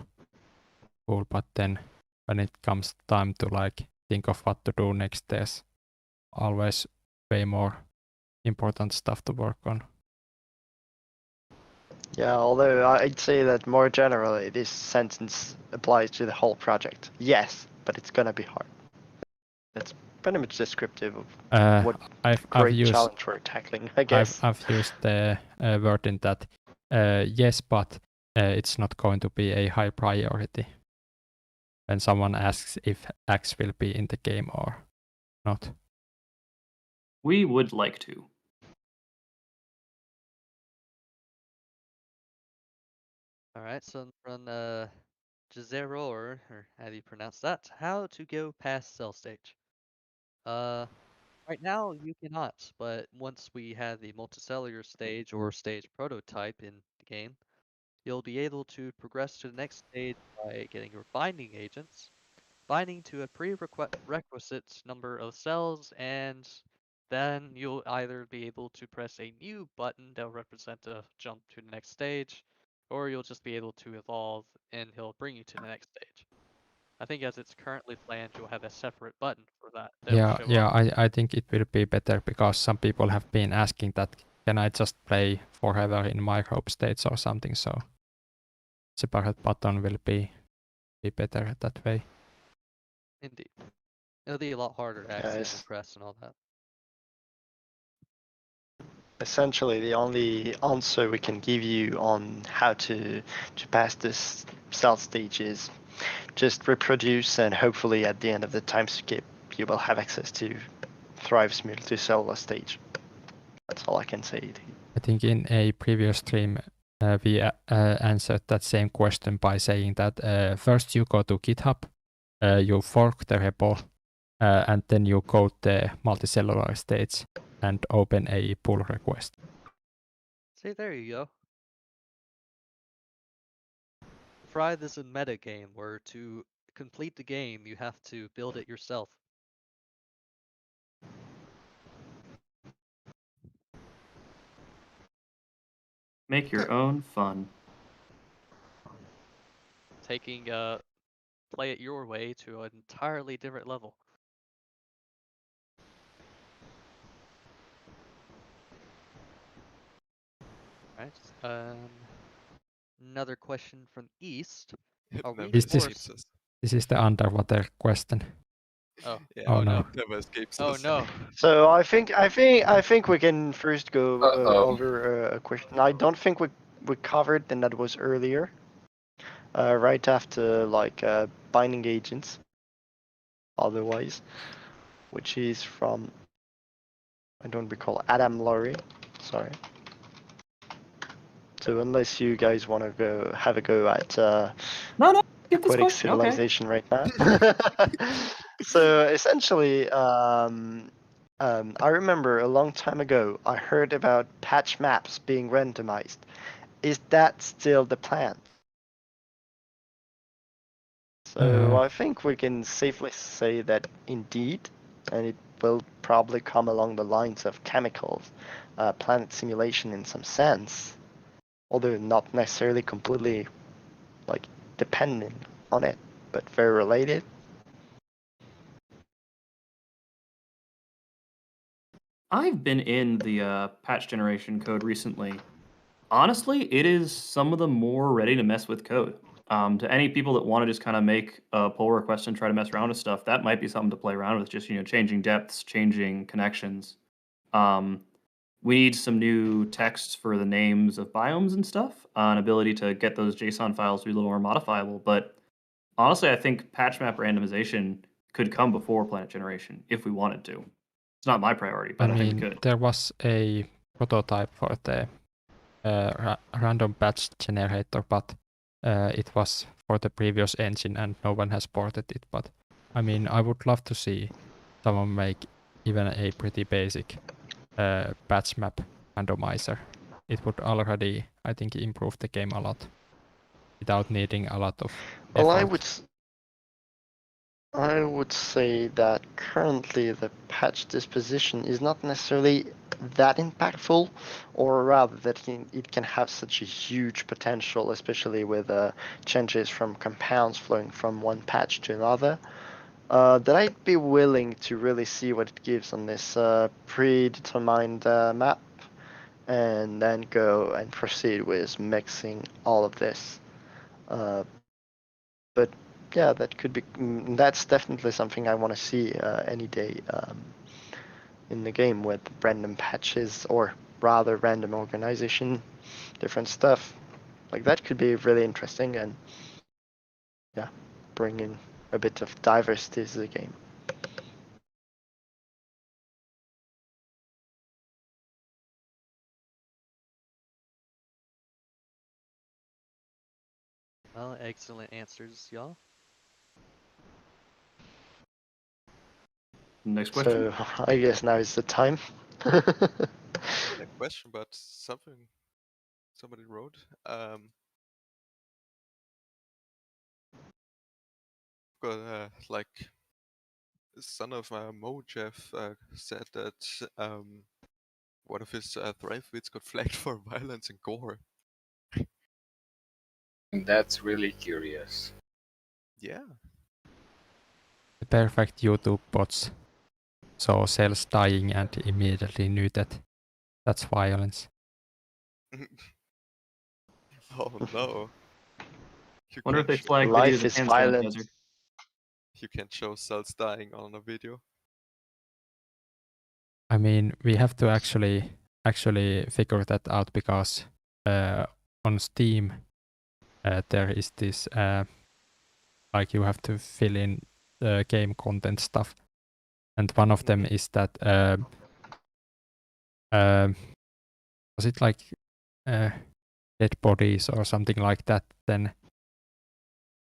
[SPEAKER 5] But then when it comes time to like think of what to do next, there's always way more important stuff to work on.
[SPEAKER 2] Yeah, although I'd say that more generally, this sentence applies to the whole project. Yes, but it's gonna be hard. That's pretty much descriptive of what
[SPEAKER 5] I've
[SPEAKER 2] great
[SPEAKER 5] used
[SPEAKER 2] challenge we're tackling, I guess.
[SPEAKER 5] I've used the word in that yes, but it's not going to be a high priority. When someone asks if X will be in the game or not.
[SPEAKER 3] We would like to.
[SPEAKER 1] Alright, so from Jezeror, or how do you pronounce that? How to go past cell stage. Right now you cannot, but once we have the multicellular stage or stage prototype in the game, you'll be able to progress to the next stage by getting your binding agents, binding to a prerequisite number of cells, and then you'll either be able to press a new button that will represent a jump to the next stage, or you'll just be able to evolve and he'll bring you to the next stage. I think as it's currently planned, you'll have a separate button for that will show up.
[SPEAKER 5] I think it will be better because some people have been asking that can I just play forever in microbe states or something, so separate button will be better that way.
[SPEAKER 1] Indeed. It'll be a lot harder to accidentally
[SPEAKER 2] Yes.
[SPEAKER 1] press and all that.
[SPEAKER 2] Essentially, the only answer we can give you on how to pass this cell stage is just reproduce, and hopefully at the end of the time skip, you will have access to Thrive's multicellular stage. That's all I can say.
[SPEAKER 5] I think in a previous stream we answered that same question by saying that first you go to GitHub, you fork the repo, and then you code the multicellular states and open a pull request.
[SPEAKER 1] See, there you go. Thrive is a meta game where to complete the game, you have to build it yourself.
[SPEAKER 3] Make your own fun.
[SPEAKER 1] Taking play it your way to an entirely different level. Right. Another question from East.
[SPEAKER 4] It
[SPEAKER 1] Are we
[SPEAKER 4] never escapes
[SPEAKER 1] forced?
[SPEAKER 4] us.
[SPEAKER 5] This is the underwater question.
[SPEAKER 1] Oh.
[SPEAKER 4] Yeah,
[SPEAKER 5] Oh, no.
[SPEAKER 4] It never escapes
[SPEAKER 1] Oh
[SPEAKER 4] us.
[SPEAKER 1] no.
[SPEAKER 2] So I think we can first go over a question. I don't think we covered, and that was earlier, right after like binding agents. Otherwise, which is from, I don't recall, Adam Laurie. Sorry. So unless you guys want to go have a go at
[SPEAKER 3] No, get this
[SPEAKER 2] aquatic
[SPEAKER 3] question. Okay.
[SPEAKER 2] civilization right now. So essentially, I remember a long time ago I heard about patch maps being randomized. Is that still the plan? So I think we can safely say that indeed, and it will probably come along the lines of chemicals, planet simulation in some sense, although not necessarily completely like dependent on it, but very related.
[SPEAKER 3] I've been in the patch generation code recently. Honestly, it is some of the more ready to mess with code. To any people that want to just kind of make a pull request and try to mess around with stuff, that might be something to play around with. Just changing depths, changing connections. We need some new texts for the names of biomes and stuff, an ability to get those JSON files to be a little more modifiable. But honestly, I think patch map randomization could come before planet generation if we wanted to. It's not my priority, but I think it could.
[SPEAKER 5] There was a prototype for the random patch generator, but it was for the previous engine and no one has ported it. But I mean, I would love to see someone make even a pretty basic patch map randomizer. It would already, I think, improve the game a lot without needing a lot of effort.
[SPEAKER 2] Well, I would say that currently the patch disposition is not necessarily that impactful, or rather that it can have such a huge potential, especially with changes from compounds flowing from one patch to another, that I'd be willing to really see what it gives on this predetermined map, and then go and proceed with mixing all of this. But yeah, that could be. That's definitely something I want to see any day in the game with random patches, or rather random organization, different stuff. Like that could be really interesting, and yeah, bring in a bit of diversity to the game.
[SPEAKER 1] Well, excellent answers, y'all.
[SPEAKER 3] Next question.
[SPEAKER 2] So I guess now is the time.
[SPEAKER 4] A question, but somebody wrote. Like, son of Mojeff said that one of his Thrive tweets got flagged for violence and gore.
[SPEAKER 6] That's really curious.
[SPEAKER 4] Yeah.
[SPEAKER 5] The perfect YouTube bots saw cells dying and immediately knew that that's violence.
[SPEAKER 4] Oh no.
[SPEAKER 3] Wonder if they
[SPEAKER 4] Sh-
[SPEAKER 3] flag
[SPEAKER 2] Life
[SPEAKER 3] videos of
[SPEAKER 2] is
[SPEAKER 3] hand
[SPEAKER 2] violent.
[SPEAKER 3] sanitizer.
[SPEAKER 4] You can't show cells dying on a video.
[SPEAKER 5] I mean, we have to actually figure that out, because on Steam there is this like you have to fill in the game content stuff, and one of them is that was it like dead bodies or something like that? Then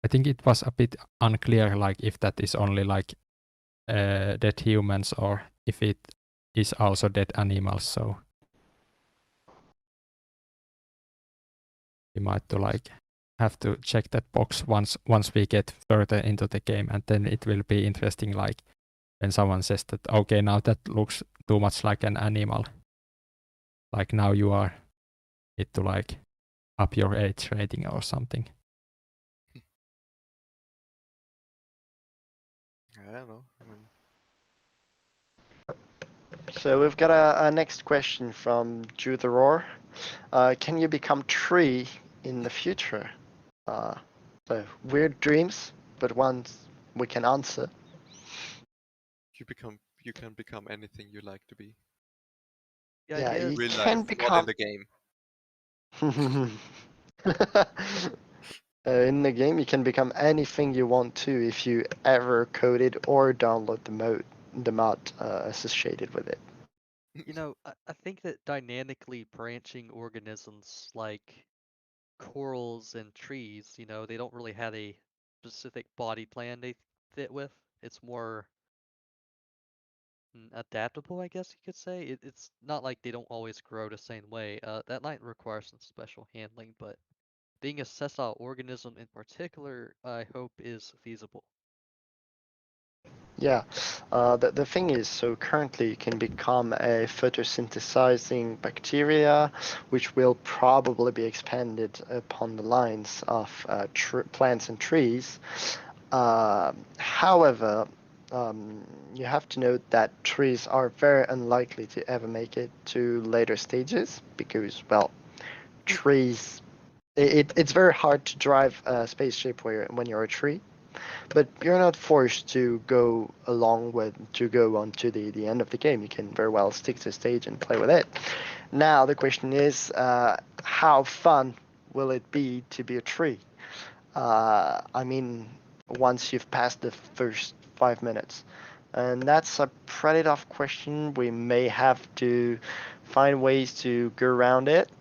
[SPEAKER 5] I think it was a bit unclear, like if that is only like dead humans or if it is also dead animals. So we might have to check that box once we get further into the game, and then it will be interesting, like when someone says that, okay, now that looks too much like an animal, like now you need to like up your age rating or something.
[SPEAKER 4] I don't know. I mean,
[SPEAKER 2] So we've got a next question from Jew the Roar. Can you become tree in the future? So weird dreams, but ones we can answer.
[SPEAKER 4] you can become anything you like to be.
[SPEAKER 2] Yeah,
[SPEAKER 1] idea
[SPEAKER 2] you
[SPEAKER 1] is
[SPEAKER 4] Real
[SPEAKER 2] can
[SPEAKER 4] life,
[SPEAKER 2] become.
[SPEAKER 4] not in the game.
[SPEAKER 2] In the game, you can become anything you want to if you ever coded or download the mod associated with it.
[SPEAKER 1] You know, I think that dynamically branching organisms like corals and trees, you know, they don't really have a specific body plan they fit with. It's more adaptable, I guess you could say. It's not like they don't always grow the same way. That might require some special handling, but being a sessile organism in particular, I hope is feasible.
[SPEAKER 2] Yeah, the thing is, so currently you can become a photosynthesizing bacteria, which will probably be expanded upon the lines of plants and trees. However, you have to note that trees are very unlikely to ever make it to later stages because, well, trees, it's very hard to drive a spaceship when you're a tree. But you're not forced to go on to the end of the game. You can very well stick to the stage and play with it. Now the question is, how fun will it be to be a tree? I mean, once you've passed the first 5 minutes, and that's a pretty tough question. We may have to find ways to go around it.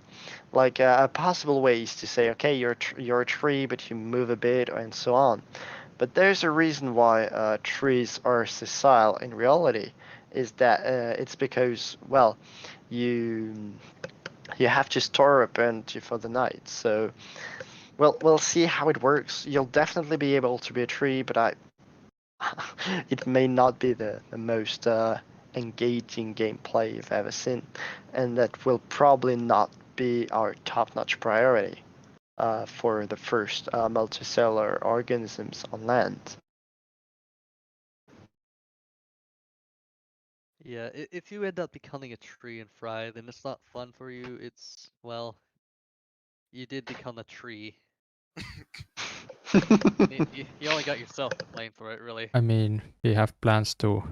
[SPEAKER 2] Like a possible way is to say, okay, you're a tree, but you move a bit and so on. But there's a reason why trees are sessile in reality, is that it's because, well, you have to store up energy for the night. So, well, we'll see how it works. You'll definitely be able to be a tree, but it may not be the most engaging gameplay you've ever seen, and that will probably not be our top-notch priority for the first multicellular organisms on land.
[SPEAKER 1] Yeah, if you end up becoming a tree and fry, then it's not fun for you. It's, well, you did become a tree. You only got yourself to blame for it, really.
[SPEAKER 5] I mean, we have plans to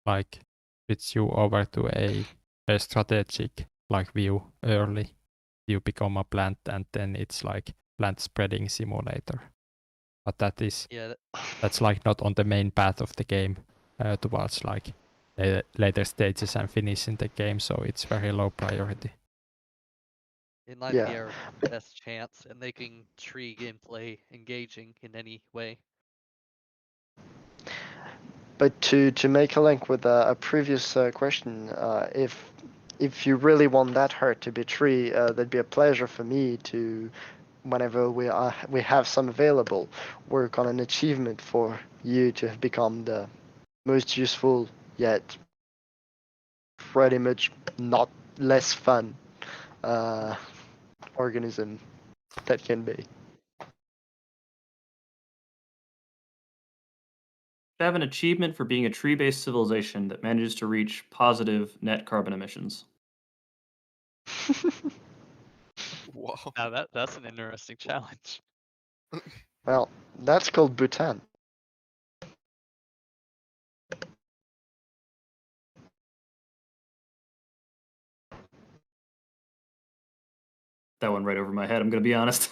[SPEAKER 5] like switch you over to a strategic like view early. You become a plant and then it's like plant spreading simulator. But
[SPEAKER 1] Yeah,
[SPEAKER 5] that's like not on the main path of the game towards like later stages and finishing the game, so it's very low priority.
[SPEAKER 1] it might be
[SPEAKER 2] Yeah.
[SPEAKER 1] our best chance at making tree gameplay engaging in any way.
[SPEAKER 2] But to make a link with a previous question, if you really want that hard to be tree, that'd be a pleasure for me to, whenever we have some available, work on an achievement for you to have become the most useful yet pretty much not less fun organism that can be.
[SPEAKER 3] Have an achievement for being a tree-based civilization that manages to reach positive net carbon emissions.
[SPEAKER 4] Wow.
[SPEAKER 1] Now that's an interesting challenge.
[SPEAKER 2] Well, that's called Bhutan.
[SPEAKER 3] That went right over my head, I'm going to be honest.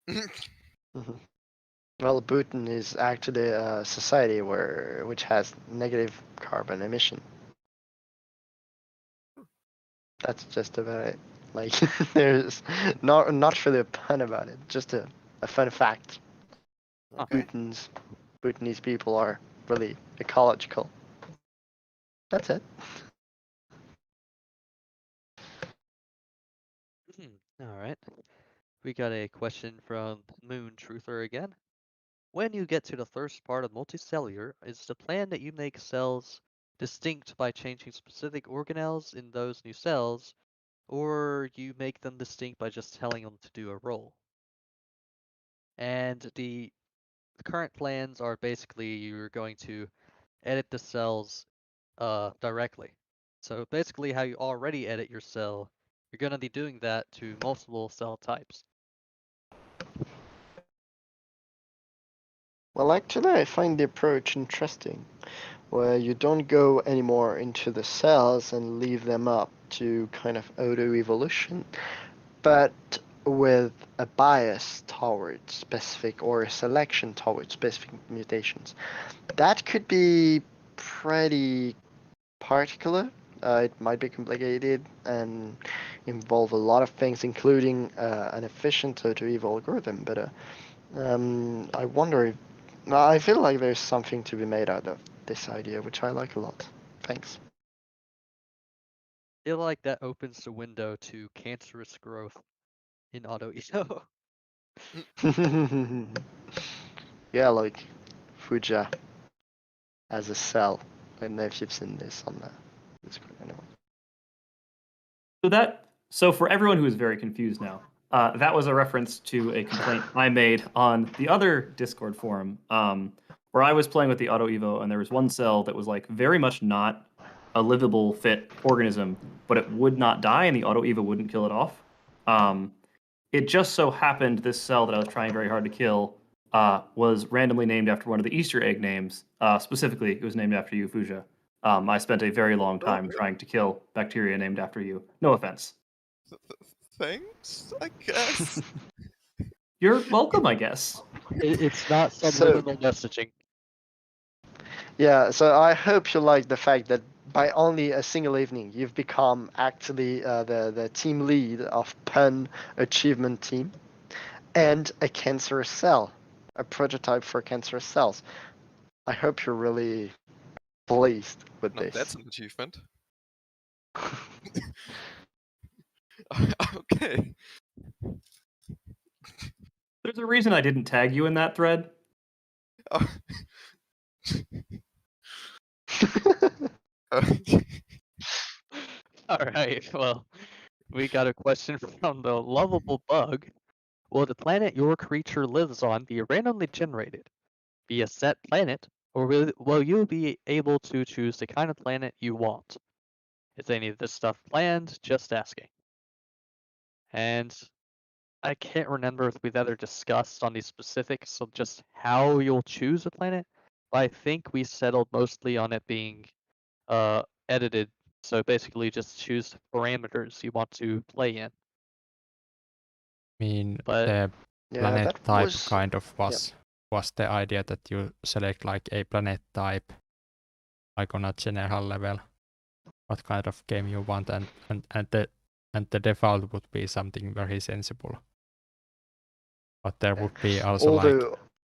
[SPEAKER 2] Mm-hmm. Well, Bhutan is actually a society which has negative carbon emission. That's just about it. Like, there's not really a pun about it. Just a fun fact.
[SPEAKER 4] Okay.
[SPEAKER 2] Bhutanese people are really ecological. That's it.
[SPEAKER 1] All right. We got a question from Moon Truther again. When you get to the first part of multicellular, is the plan that you make cells distinct by changing specific organelles in those new cells, or you make them distinct by just telling them to do a role? And the current plans are basically you're going to edit the cells directly. So basically how you already edit your cell, you're going to be doing that to multiple cell types.
[SPEAKER 2] Well, actually, I find the approach interesting, where you don't go anymore into the cells and leave them up to kind of auto-evolution, but with a bias towards specific or a selection towards specific mutations. That could be pretty particular, It might be complicated and involve a lot of things, including an efficient to-to-eve algorithm. But I wonder if I feel like there's something to be made out of this idea, which I like a lot. Thanks.
[SPEAKER 1] I feel like that opens the window to cancerous growth in AutoEvo.
[SPEAKER 2] Yeah, like Fuja as a cell. I don't know if you've seen this on the screen anyway.
[SPEAKER 3] So for everyone who is very confused now, that was a reference to a complaint I made on the other Discord forum, where I was playing with the AutoEvo, and there was one cell that was like very much not a livable fit organism, but it would not die, and the AutoEvo wouldn't kill it off. It just so happened this cell that I was trying very hard to kill was randomly named after one of the Easter egg names. Specifically, it was named after you, Fuja. I spent a very long time trying to kill bacteria named after you. No offense.
[SPEAKER 4] Thanks, I guess.
[SPEAKER 3] You're welcome, I guess.
[SPEAKER 1] It's not subliminal messaging.
[SPEAKER 2] Yeah, so I hope you like the fact that by only a single evening, you've become actually the team lead of Pun Achievement Team and a cancerous cell, a prototype for cancerous cells. I hope you're really pleased with
[SPEAKER 4] Now
[SPEAKER 2] this.
[SPEAKER 4] that's an achievement. Okay.
[SPEAKER 3] There's a reason I didn't tag you in that thread.
[SPEAKER 4] Oh.
[SPEAKER 1] Alright, well, we got a question from the lovable bug. Will the planet your creature lives on be randomly generated? Be a set planet, or will you be able to choose the kind of planet you want? Is any of this stuff planned? Just asking. And I can't remember if we've ever discussed on these specifics of just how you'll choose a planet, but I think we settled mostly on it being edited. So basically just choose the parameters you want to play in.
[SPEAKER 5] I mean,
[SPEAKER 1] But
[SPEAKER 5] the
[SPEAKER 2] Yeah,
[SPEAKER 5] planet
[SPEAKER 2] that
[SPEAKER 5] type
[SPEAKER 2] was
[SPEAKER 5] kind of was the idea that you select like a planet type, like on a general level, what kind of game you want, and the default would be something very sensible. But there would be also like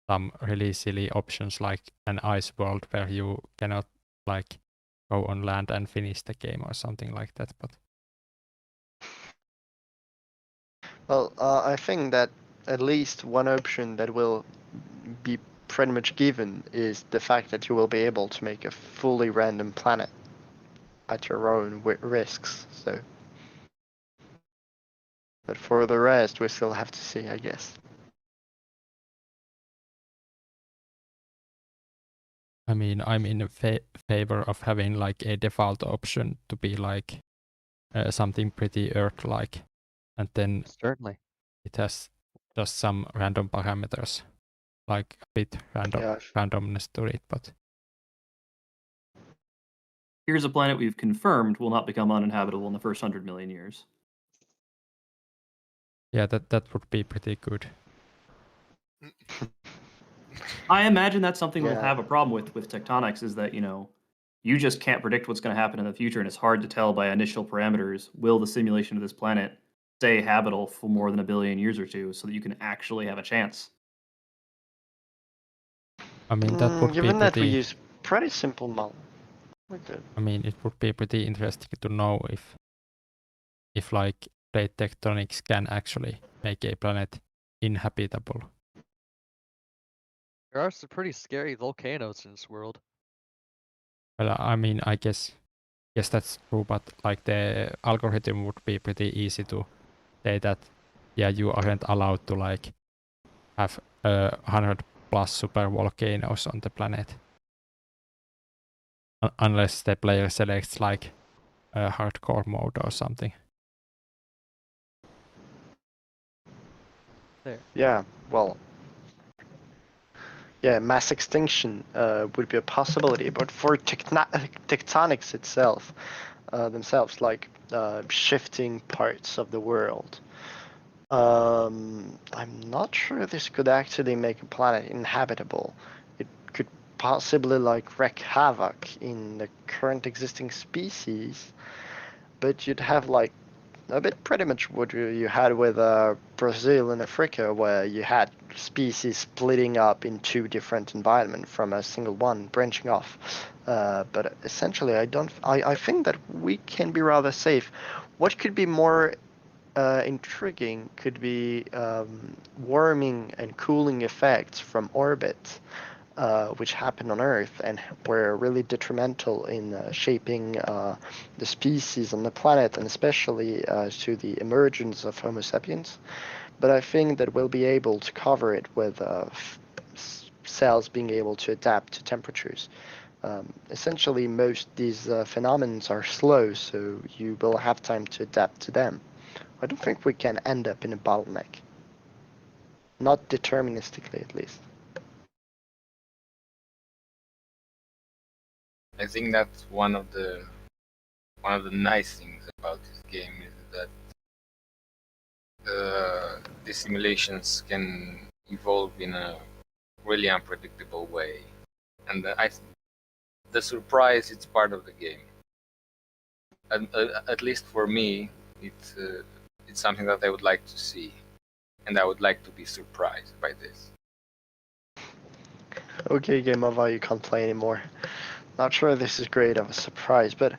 [SPEAKER 5] some really silly options like an ice world where you cannot like go on land and finish the game or something like that. But
[SPEAKER 2] well, I think that at least one option that will be pretty much given is the fact that you will be able to make a fully random planet at your own risks. So, but for the rest, we still have to see, I guess.
[SPEAKER 5] I mean, I'm in favor of having like a default option to be like something pretty Earth-like, and then
[SPEAKER 1] certainly
[SPEAKER 5] it has just some random parameters, like a bit randomness to it. But
[SPEAKER 3] here's a planet we've confirmed will not become uninhabitable in the first 100 million years.
[SPEAKER 5] Yeah, that would be pretty good.
[SPEAKER 3] I imagine that's something we'll have a problem with tectonics, is that, you just can't predict what's going to happen in the future, and it's hard to tell by initial parameters, will the simulation of this planet stay habitable for more than 1 billion years or two, so that you can actually have a chance?
[SPEAKER 5] I mean, that would
[SPEAKER 2] given
[SPEAKER 5] be
[SPEAKER 2] that we
[SPEAKER 5] pretty...
[SPEAKER 2] use pretty simple model.
[SPEAKER 5] I mean, it would be pretty interesting to know if like plate tectonics can actually make a planet inhabitable.
[SPEAKER 1] there are some pretty scary volcanoes in this world.
[SPEAKER 5] Well, I mean, I guess that's true, but like the algorithm would be pretty easy to say that, yeah, you aren't allowed to like have 100 plus super volcanoes on the planet. Unless the player selects like a hardcore mode or something.
[SPEAKER 1] There.
[SPEAKER 2] Yeah, well, yeah, mass extinction would be a possibility, but for tectonics itself, themselves, like shifting parts of the world, I'm not sure this could actually make a planet inhabitable. It could possibly like wreak havoc in the current existing species, but you'd have like a bit pretty much what you had with Brazil and Africa, where you had species splitting up in two different environments from a single one, branching off. But essentially, I think that we can be rather safe. What could be more intriguing could be warming and cooling effects from orbit, which happen on Earth and were really detrimental in shaping the species on the planet, and especially to the emergence of Homo sapiens. But I think that we'll be able to cover it with cells being able to adapt to temperatures. Essentially, most these phenomena are slow, so you will have time to adapt to them. I don't think we can end up in a bottleneck. Not deterministically, at least.
[SPEAKER 6] I think that's one of the nice things about this game is that the simulations can evolve in a really unpredictable way, and the surprise is part of the game. And at least for me, it's something that I would like to see, and I would like to be surprised by this.
[SPEAKER 2] Okay, Game Over, you can't play anymore. Not sure this is great of a surprise, but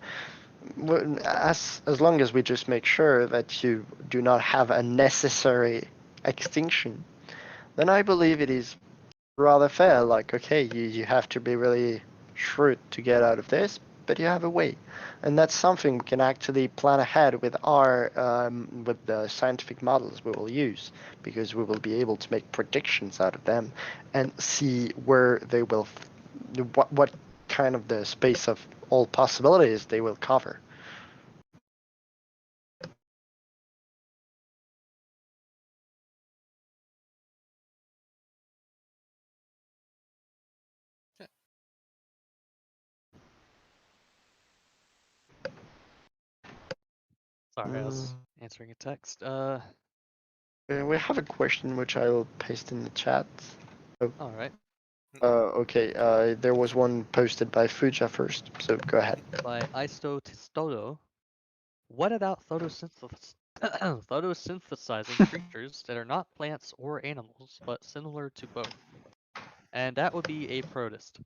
[SPEAKER 2] as long as we just make sure that you do not have a necessary extinction, then I believe it is rather fair. Like, okay, you have to be really shrewd to get out of this, but you have a way, and that's something we can actually plan ahead with our with the scientific models we will use, because we will be able to make predictions out of them and see where they will, what kind of the space of all possibilities they will cover.
[SPEAKER 1] Sorry, I was answering a text.
[SPEAKER 2] We have a question which I'll paste in the chat.
[SPEAKER 1] All right.
[SPEAKER 2] Okay, there was one posted by Fuja first, so go ahead.
[SPEAKER 1] By Isto Tistodo. What about photosynthesizing creatures that are not plants or animals, but similar to both? And that would be a protist.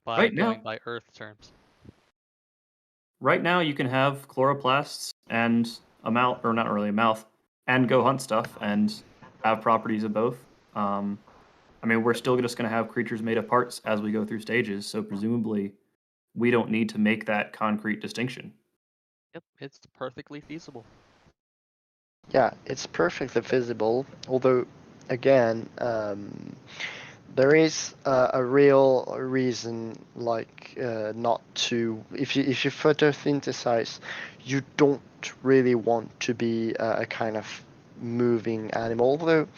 [SPEAKER 1] By
[SPEAKER 3] Right
[SPEAKER 1] going
[SPEAKER 3] now,
[SPEAKER 1] by Earth terms.
[SPEAKER 3] right now you can have chloroplasts and a mouth, or not really a mouth, and go hunt stuff and have properties of both. I mean, we're still just going to have creatures made of parts as we go through stages, so presumably we don't need to make that concrete distinction.
[SPEAKER 1] Yep, it's perfectly feasible.
[SPEAKER 2] Yeah, it's perfectly visible, although, again, there is a real reason, like, not to. If you photosynthesize, you don't really want to be a kind of moving animal, although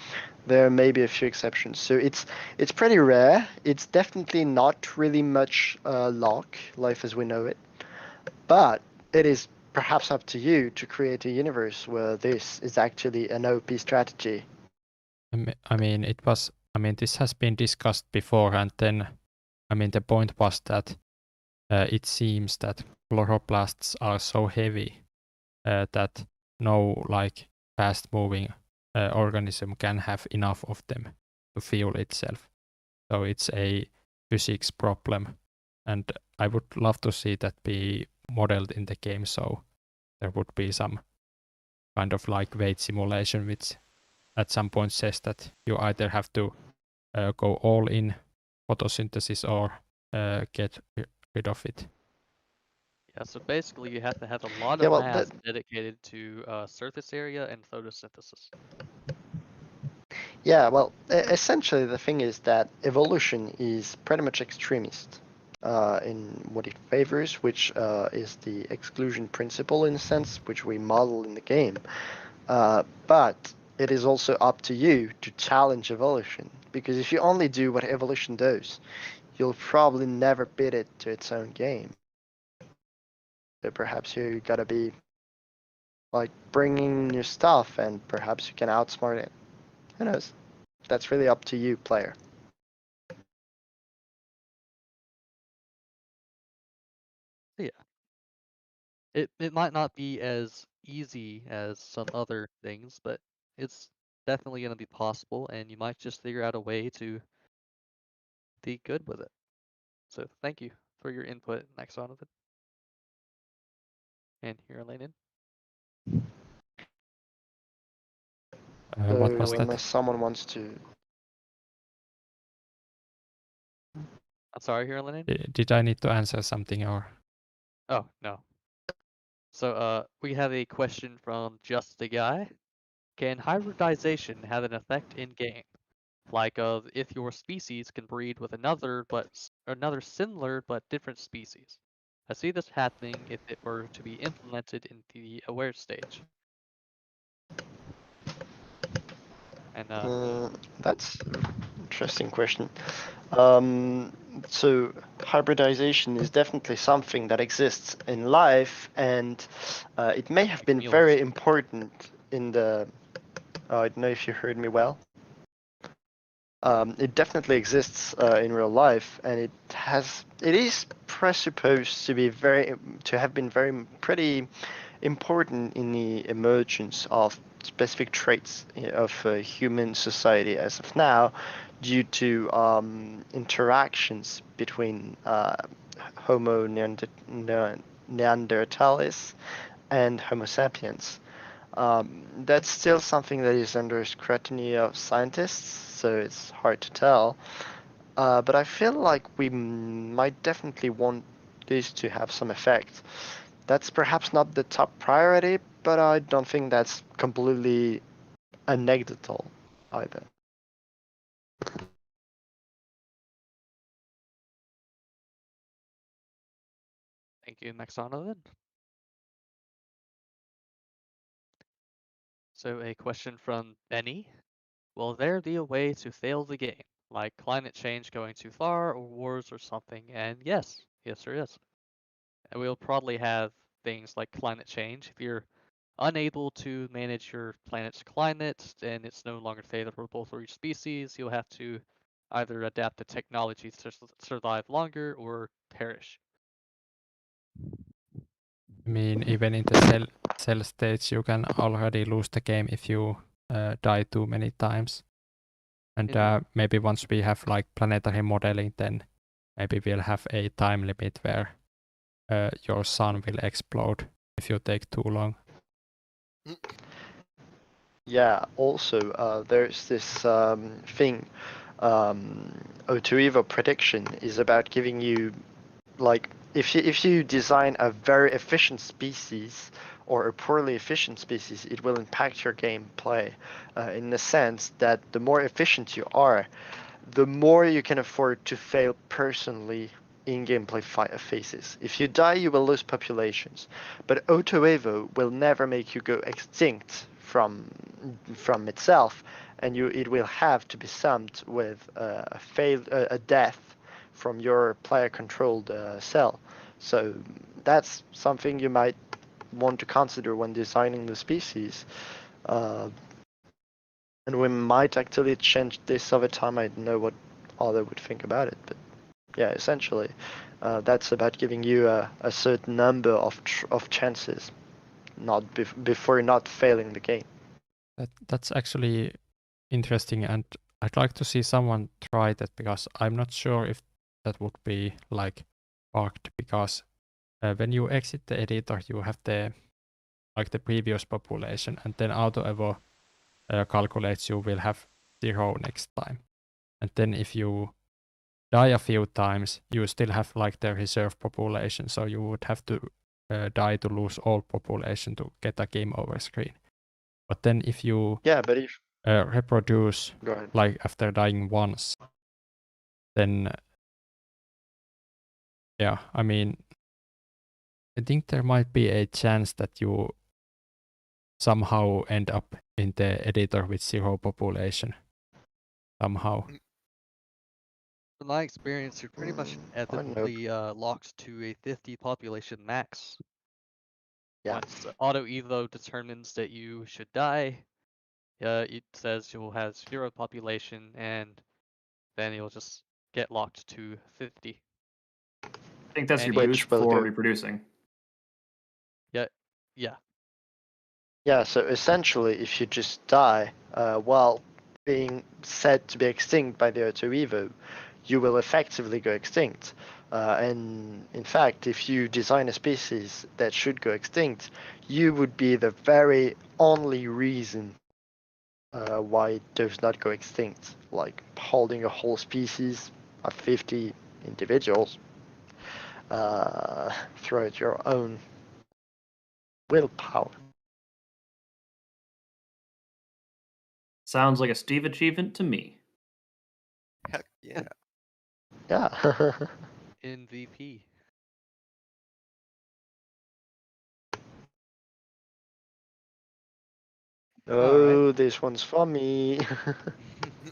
[SPEAKER 2] there may be a few exceptions. So it's pretty rare. It's definitely not really much life as we know it, but it is perhaps up to you to create a universe where this is actually an OP strategy.
[SPEAKER 5] I mean, this has been discussed before, and then, the point was that it seems that chloroplasts are so heavy that no, like, fast-moving organism can have enough of them to fuel itself. So it's a physics problem, and I would love to see that be modeled in the game, so there would be some kind of like weight simulation which at some point says that you either have to go all in photosynthesis or get rid of it.
[SPEAKER 1] Yeah, so basically you have to have a lot of
[SPEAKER 2] Yeah, well,
[SPEAKER 1] mass dedicated to surface area and photosynthesis.
[SPEAKER 2] Yeah, well, essentially the thing is that evolution is pretty much extremist in what it favors, which is the exclusion principle in a sense, which we model in the game. But it is also up to you to challenge evolution, because if you only do what evolution does, you'll probably never beat it to its own game. So perhaps you gotta be like bringing new stuff, and perhaps you can outsmart it. Who knows? That's really up to you, player.
[SPEAKER 1] It might not be as easy as some other things, but it's definitely going to be possible, and you might just figure out a way to be good with it. So thank you for your input, Maxonovan. And here, Lenin.
[SPEAKER 5] What was
[SPEAKER 2] So
[SPEAKER 5] that?
[SPEAKER 2] unless someone wants to...
[SPEAKER 1] I'm sorry, here, Lenin.
[SPEAKER 5] Did I need to answer something or?
[SPEAKER 1] Oh, no. So we have a question from Just a Guy. Can hybridization have an effect in game? Like if your species can breed with another similar but different species. I see this happening if it were to be implemented in the aware stage. And
[SPEAKER 2] That's an interesting question. So hybridization is definitely something that exists in life, and it may have been
[SPEAKER 1] mules.
[SPEAKER 2] very important in the... I don't know if you heard me well. It definitely exists in real life, and it is presupposed to have been pretty important in the emergence of specific traits of human society as of now, due to interactions between Homo neanderthalis and Homo sapiens. That's still something that is under scrutiny of scientists, so it's hard to tell. But I feel like we might definitely want this to have some effect. That's perhaps not the top priority, but I don't think that's completely anecdotal either.
[SPEAKER 1] Thank you, Maxonovan. So a question from Benny. Will there be a way to fail the game, like climate change going too far or wars or something? And yes, there is. And we'll probably have things like climate change. If you're unable to manage your planet's climate and it's no longer favorable for each species, you'll have to either adapt the technology to survive longer or perish.
[SPEAKER 5] I mean, even in the cell stage, you can already lose the game if you die too many times. And maybe once we have like planetary modeling, then maybe we'll have a time limit where your sun will explode if you take too long.
[SPEAKER 2] Yeah, also, there's this thing, O2 Evo prediction is about giving you, like, if you design a very efficient species or a poorly efficient species, it will impact your gameplay in the sense that the more efficient you are, the more you can afford to fail personally in gameplay phases. If you die, you will lose populations, but O2 will never make you go extinct from itself, and it will have to be summed with a death from your player-controlled cell. So that's something you might want to consider when designing the species. And we might actually change this over time. I don't know what other would think about it, but yeah, essentially, that's about giving you a certain number of chances, not before not failing the game.
[SPEAKER 5] That's actually interesting, and I'd like to see someone try that, because I'm not sure if that would be like bugged, because when you exit the editor, you have the previous population, and then AutoEvo calculates you will have 0 next time. And then if you die a few times, you still have like the reserve population, so you would have to die to lose all population to get a game over screen. But then if you reproduce like after dying once, then yeah, I mean, I think there might be a chance that you somehow end up in the editor with 0 population. Somehow.
[SPEAKER 1] From my experience, you're pretty much inevitably locked to a 50 population max.
[SPEAKER 2] Yeah.
[SPEAKER 1] Once Auto Evo determines that you should die, it says you will have 0 population, and then you'll just get locked to 50.
[SPEAKER 3] I think that's
[SPEAKER 1] And
[SPEAKER 3] your boost for reproducing.
[SPEAKER 1] Yeah.
[SPEAKER 2] Yeah, so essentially, if you just die while being said to be extinct by the Auto Evo, you will effectively go extinct. And in fact, if you design a species that should go extinct, you would be the very only reason why it does not go extinct. Like holding a whole species of 50 individuals throughout your own willpower.
[SPEAKER 3] Sounds like a Steve achievement to me.
[SPEAKER 4] Heck yeah.
[SPEAKER 2] Yeah.
[SPEAKER 1] MVP.
[SPEAKER 2] Oh, this one's for me.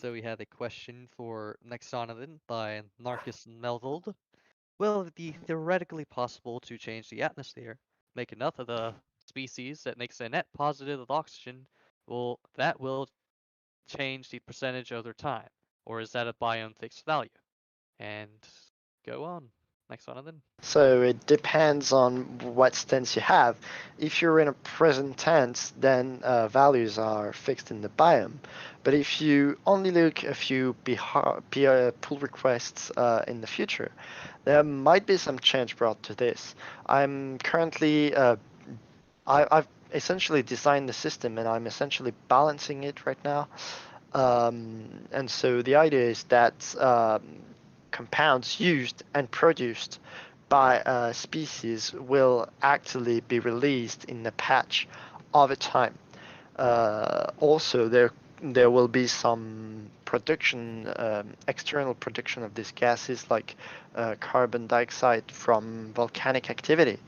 [SPEAKER 1] So we have a question for Nexonodon by Narcus Melvold. Will it be theoretically possible to change the atmosphere, make enough of the species that makes a net positive of oxygen, that will change the percentage over time? Or is that a biome fixed value? And go on, Nexonodon.
[SPEAKER 2] So it depends on what stance you have. If you're in a present tense, then values are fixed in the biome. But if you only look a few pull requests in the future, there might be some change brought to this. I'm currently, I've essentially designed the system and I'm essentially balancing it right now. And so the idea is that compounds used and produced by a species will actually be released in the patch over time. Also, there will be some production, external production of these gases like carbon dioxide from volcanic activity,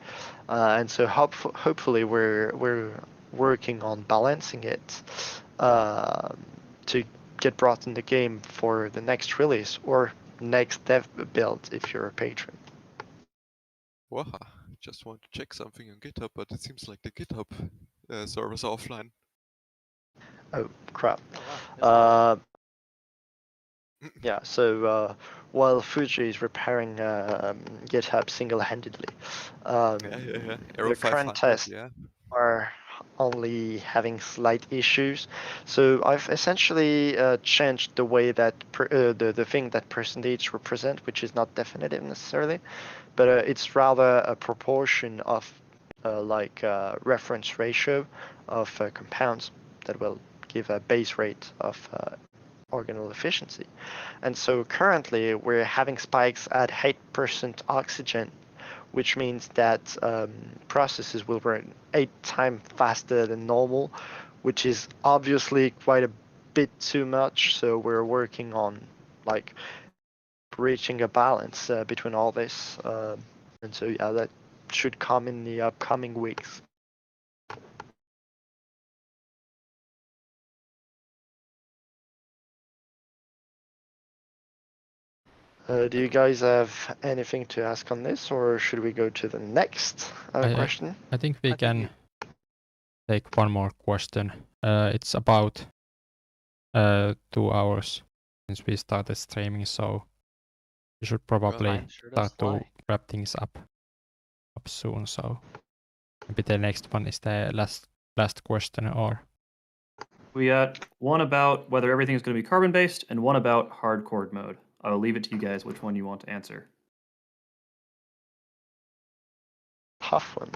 [SPEAKER 2] and so hopefully we're working on balancing it to get brought in the game for the next release or next dev build if you're a patron.
[SPEAKER 4] Waha. Just want to check something on GitHub, but it seems like the GitHub server's offline.
[SPEAKER 2] Oh crap.
[SPEAKER 1] Oh, wow.
[SPEAKER 2] Yeah, so while Fuji is repairing GitHub single-handedly,
[SPEAKER 4] Yeah. Arrow
[SPEAKER 2] the current
[SPEAKER 4] 500,
[SPEAKER 2] tests
[SPEAKER 4] yeah.
[SPEAKER 2] are only having slight issues. So I've essentially changed the way that the thing that percentage represent, which is not definitive necessarily, but it's rather a proportion of reference ratio of compounds that will give a base rate of organelle efficiency. And so currently we're having spikes at 8% oxygen, which means that processes will run 8 times faster than normal, which is obviously quite a bit too much. So we're working on like reaching a balance between all this. And so yeah, that should come in the upcoming weeks. Do you guys have anything to ask on this, or should we go to the next question?
[SPEAKER 5] I think we
[SPEAKER 1] I think
[SPEAKER 5] can take one more question. It's about 2 hours since we started streaming, so we should probably
[SPEAKER 1] Time sure does
[SPEAKER 5] start to
[SPEAKER 1] fly.
[SPEAKER 5] wrap things up soon. So maybe the next one is the last question, or
[SPEAKER 3] We got one about whether everything is going to be carbon-based and one about hardcore mode. I will leave it to you guys which one you want to answer.
[SPEAKER 2] Tough one.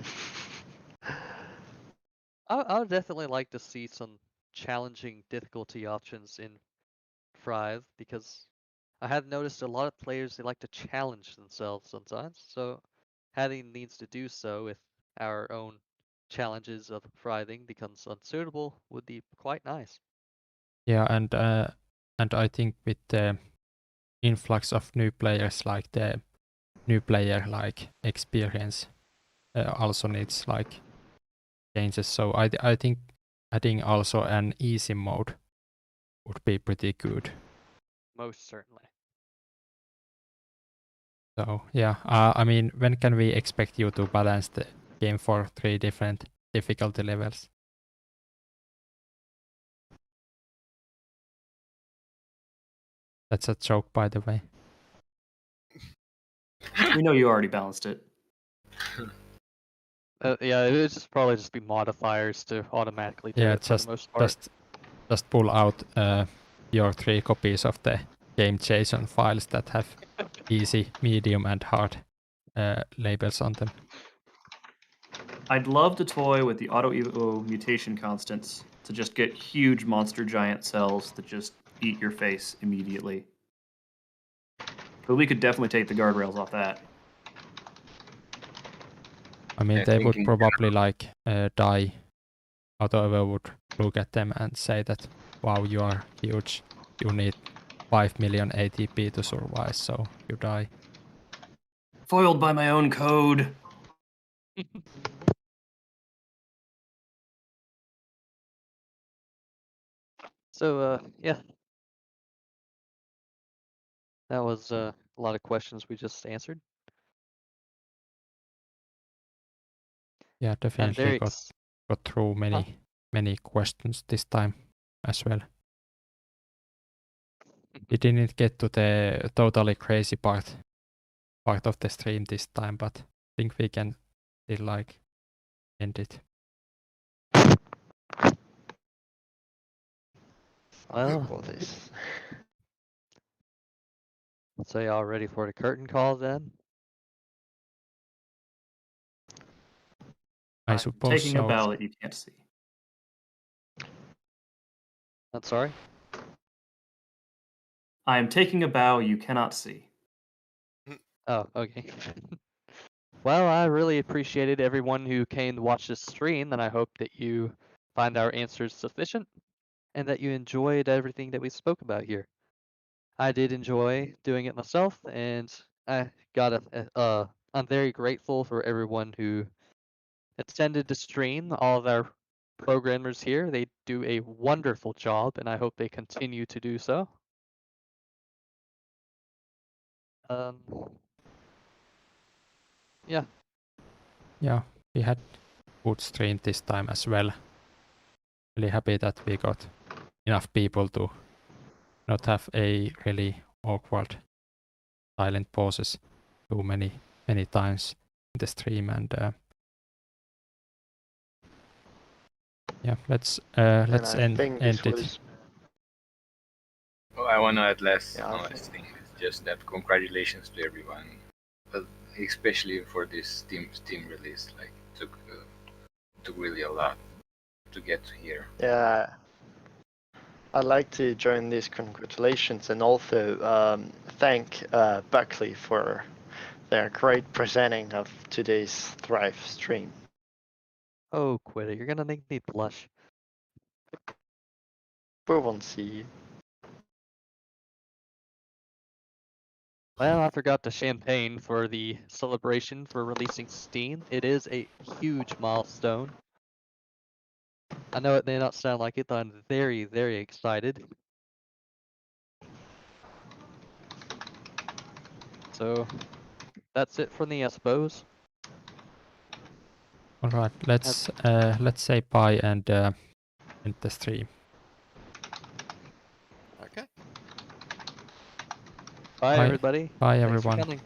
[SPEAKER 1] I would definitely like to see some challenging difficulty options in Thrive because I have noticed a lot of players they like to challenge themselves sometimes. So having needs to do so if our own challenges of thriving becomes unsuitable would be quite nice.
[SPEAKER 5] yeah, and I think with the influx of new players, like the new player like experience also needs like changes. So I think adding also an easy mode would be pretty good.
[SPEAKER 1] Most certainly.
[SPEAKER 5] So yeah, I mean, when can we expect you to balance the game for 3 different difficulty levels? That's a joke, by the way.
[SPEAKER 3] We know you already balanced it.
[SPEAKER 1] Yeah, it would just probably just be modifiers to automatically do
[SPEAKER 5] Yeah,
[SPEAKER 1] it for the most part.
[SPEAKER 5] just pull out your 3 copies of the game JSON files that have easy, medium, and hard labels on them.
[SPEAKER 3] I'd love to toy with the auto-evo mutation constants to just get huge monster giant cells that just eat your face immediately. But we could definitely take the guardrails off that.
[SPEAKER 5] I mean,
[SPEAKER 6] I
[SPEAKER 5] they
[SPEAKER 6] think
[SPEAKER 5] would
[SPEAKER 6] in
[SPEAKER 5] probably like die. AutoEvo would look at them and say that, wow, you are huge. You need 5 million ATP to survive, so you die.
[SPEAKER 3] Foiled by my own code.
[SPEAKER 1] So, yeah. That was a lot of questions we just answered.
[SPEAKER 5] Yeah,
[SPEAKER 1] I'm
[SPEAKER 5] definitely
[SPEAKER 1] very
[SPEAKER 5] got through many questions this time as well. We didn't get to the totally crazy part of the stream this time, but I think we can still like end it.
[SPEAKER 1] Well,
[SPEAKER 2] For this.
[SPEAKER 1] so y'all ready for the curtain call then?
[SPEAKER 5] I
[SPEAKER 3] I'm
[SPEAKER 5] suppose
[SPEAKER 3] taking a
[SPEAKER 5] so.
[SPEAKER 3] bow that you can't see.
[SPEAKER 1] I'm sorry?
[SPEAKER 3] I am taking a bow you cannot see.
[SPEAKER 1] Oh, okay. Well, I really appreciated everyone who came to watch this stream, and I hope that you find our answers sufficient and that you enjoyed everything that we spoke about here. I did enjoy doing it myself, and I'm very grateful for everyone who attended the stream. All of our programmers here, they do a wonderful job, and I hope they continue to do so. Yeah.
[SPEAKER 5] Yeah, we had good stream this time as well. Really happy that we got enough people to not have a really awkward silent pauses too many times in the stream, and yeah, let's end it.
[SPEAKER 6] Oh, I want to add
[SPEAKER 2] Yeah,
[SPEAKER 6] one last thing. It's just that congratulations to everyone, but especially for this Steam release. Like, it took really a lot to get to here.
[SPEAKER 2] Yeah. I'd like to join these congratulations and also thank Buckley for their great presenting of today's Thrive stream.
[SPEAKER 1] Oh, quit it. You're gonna make me blush.
[SPEAKER 2] We won't see you.
[SPEAKER 1] Well, I forgot the champagne for the celebration for releasing Steam. It is a huge milestone. I know it may not sound like it, but I'm very, very excited. So, that's it from me, I suppose.
[SPEAKER 5] All right, let's say bye and end the stream.
[SPEAKER 4] Okay.
[SPEAKER 1] Bye, everybody.
[SPEAKER 5] Bye,
[SPEAKER 1] Thanks for
[SPEAKER 5] everyone.
[SPEAKER 1] coming.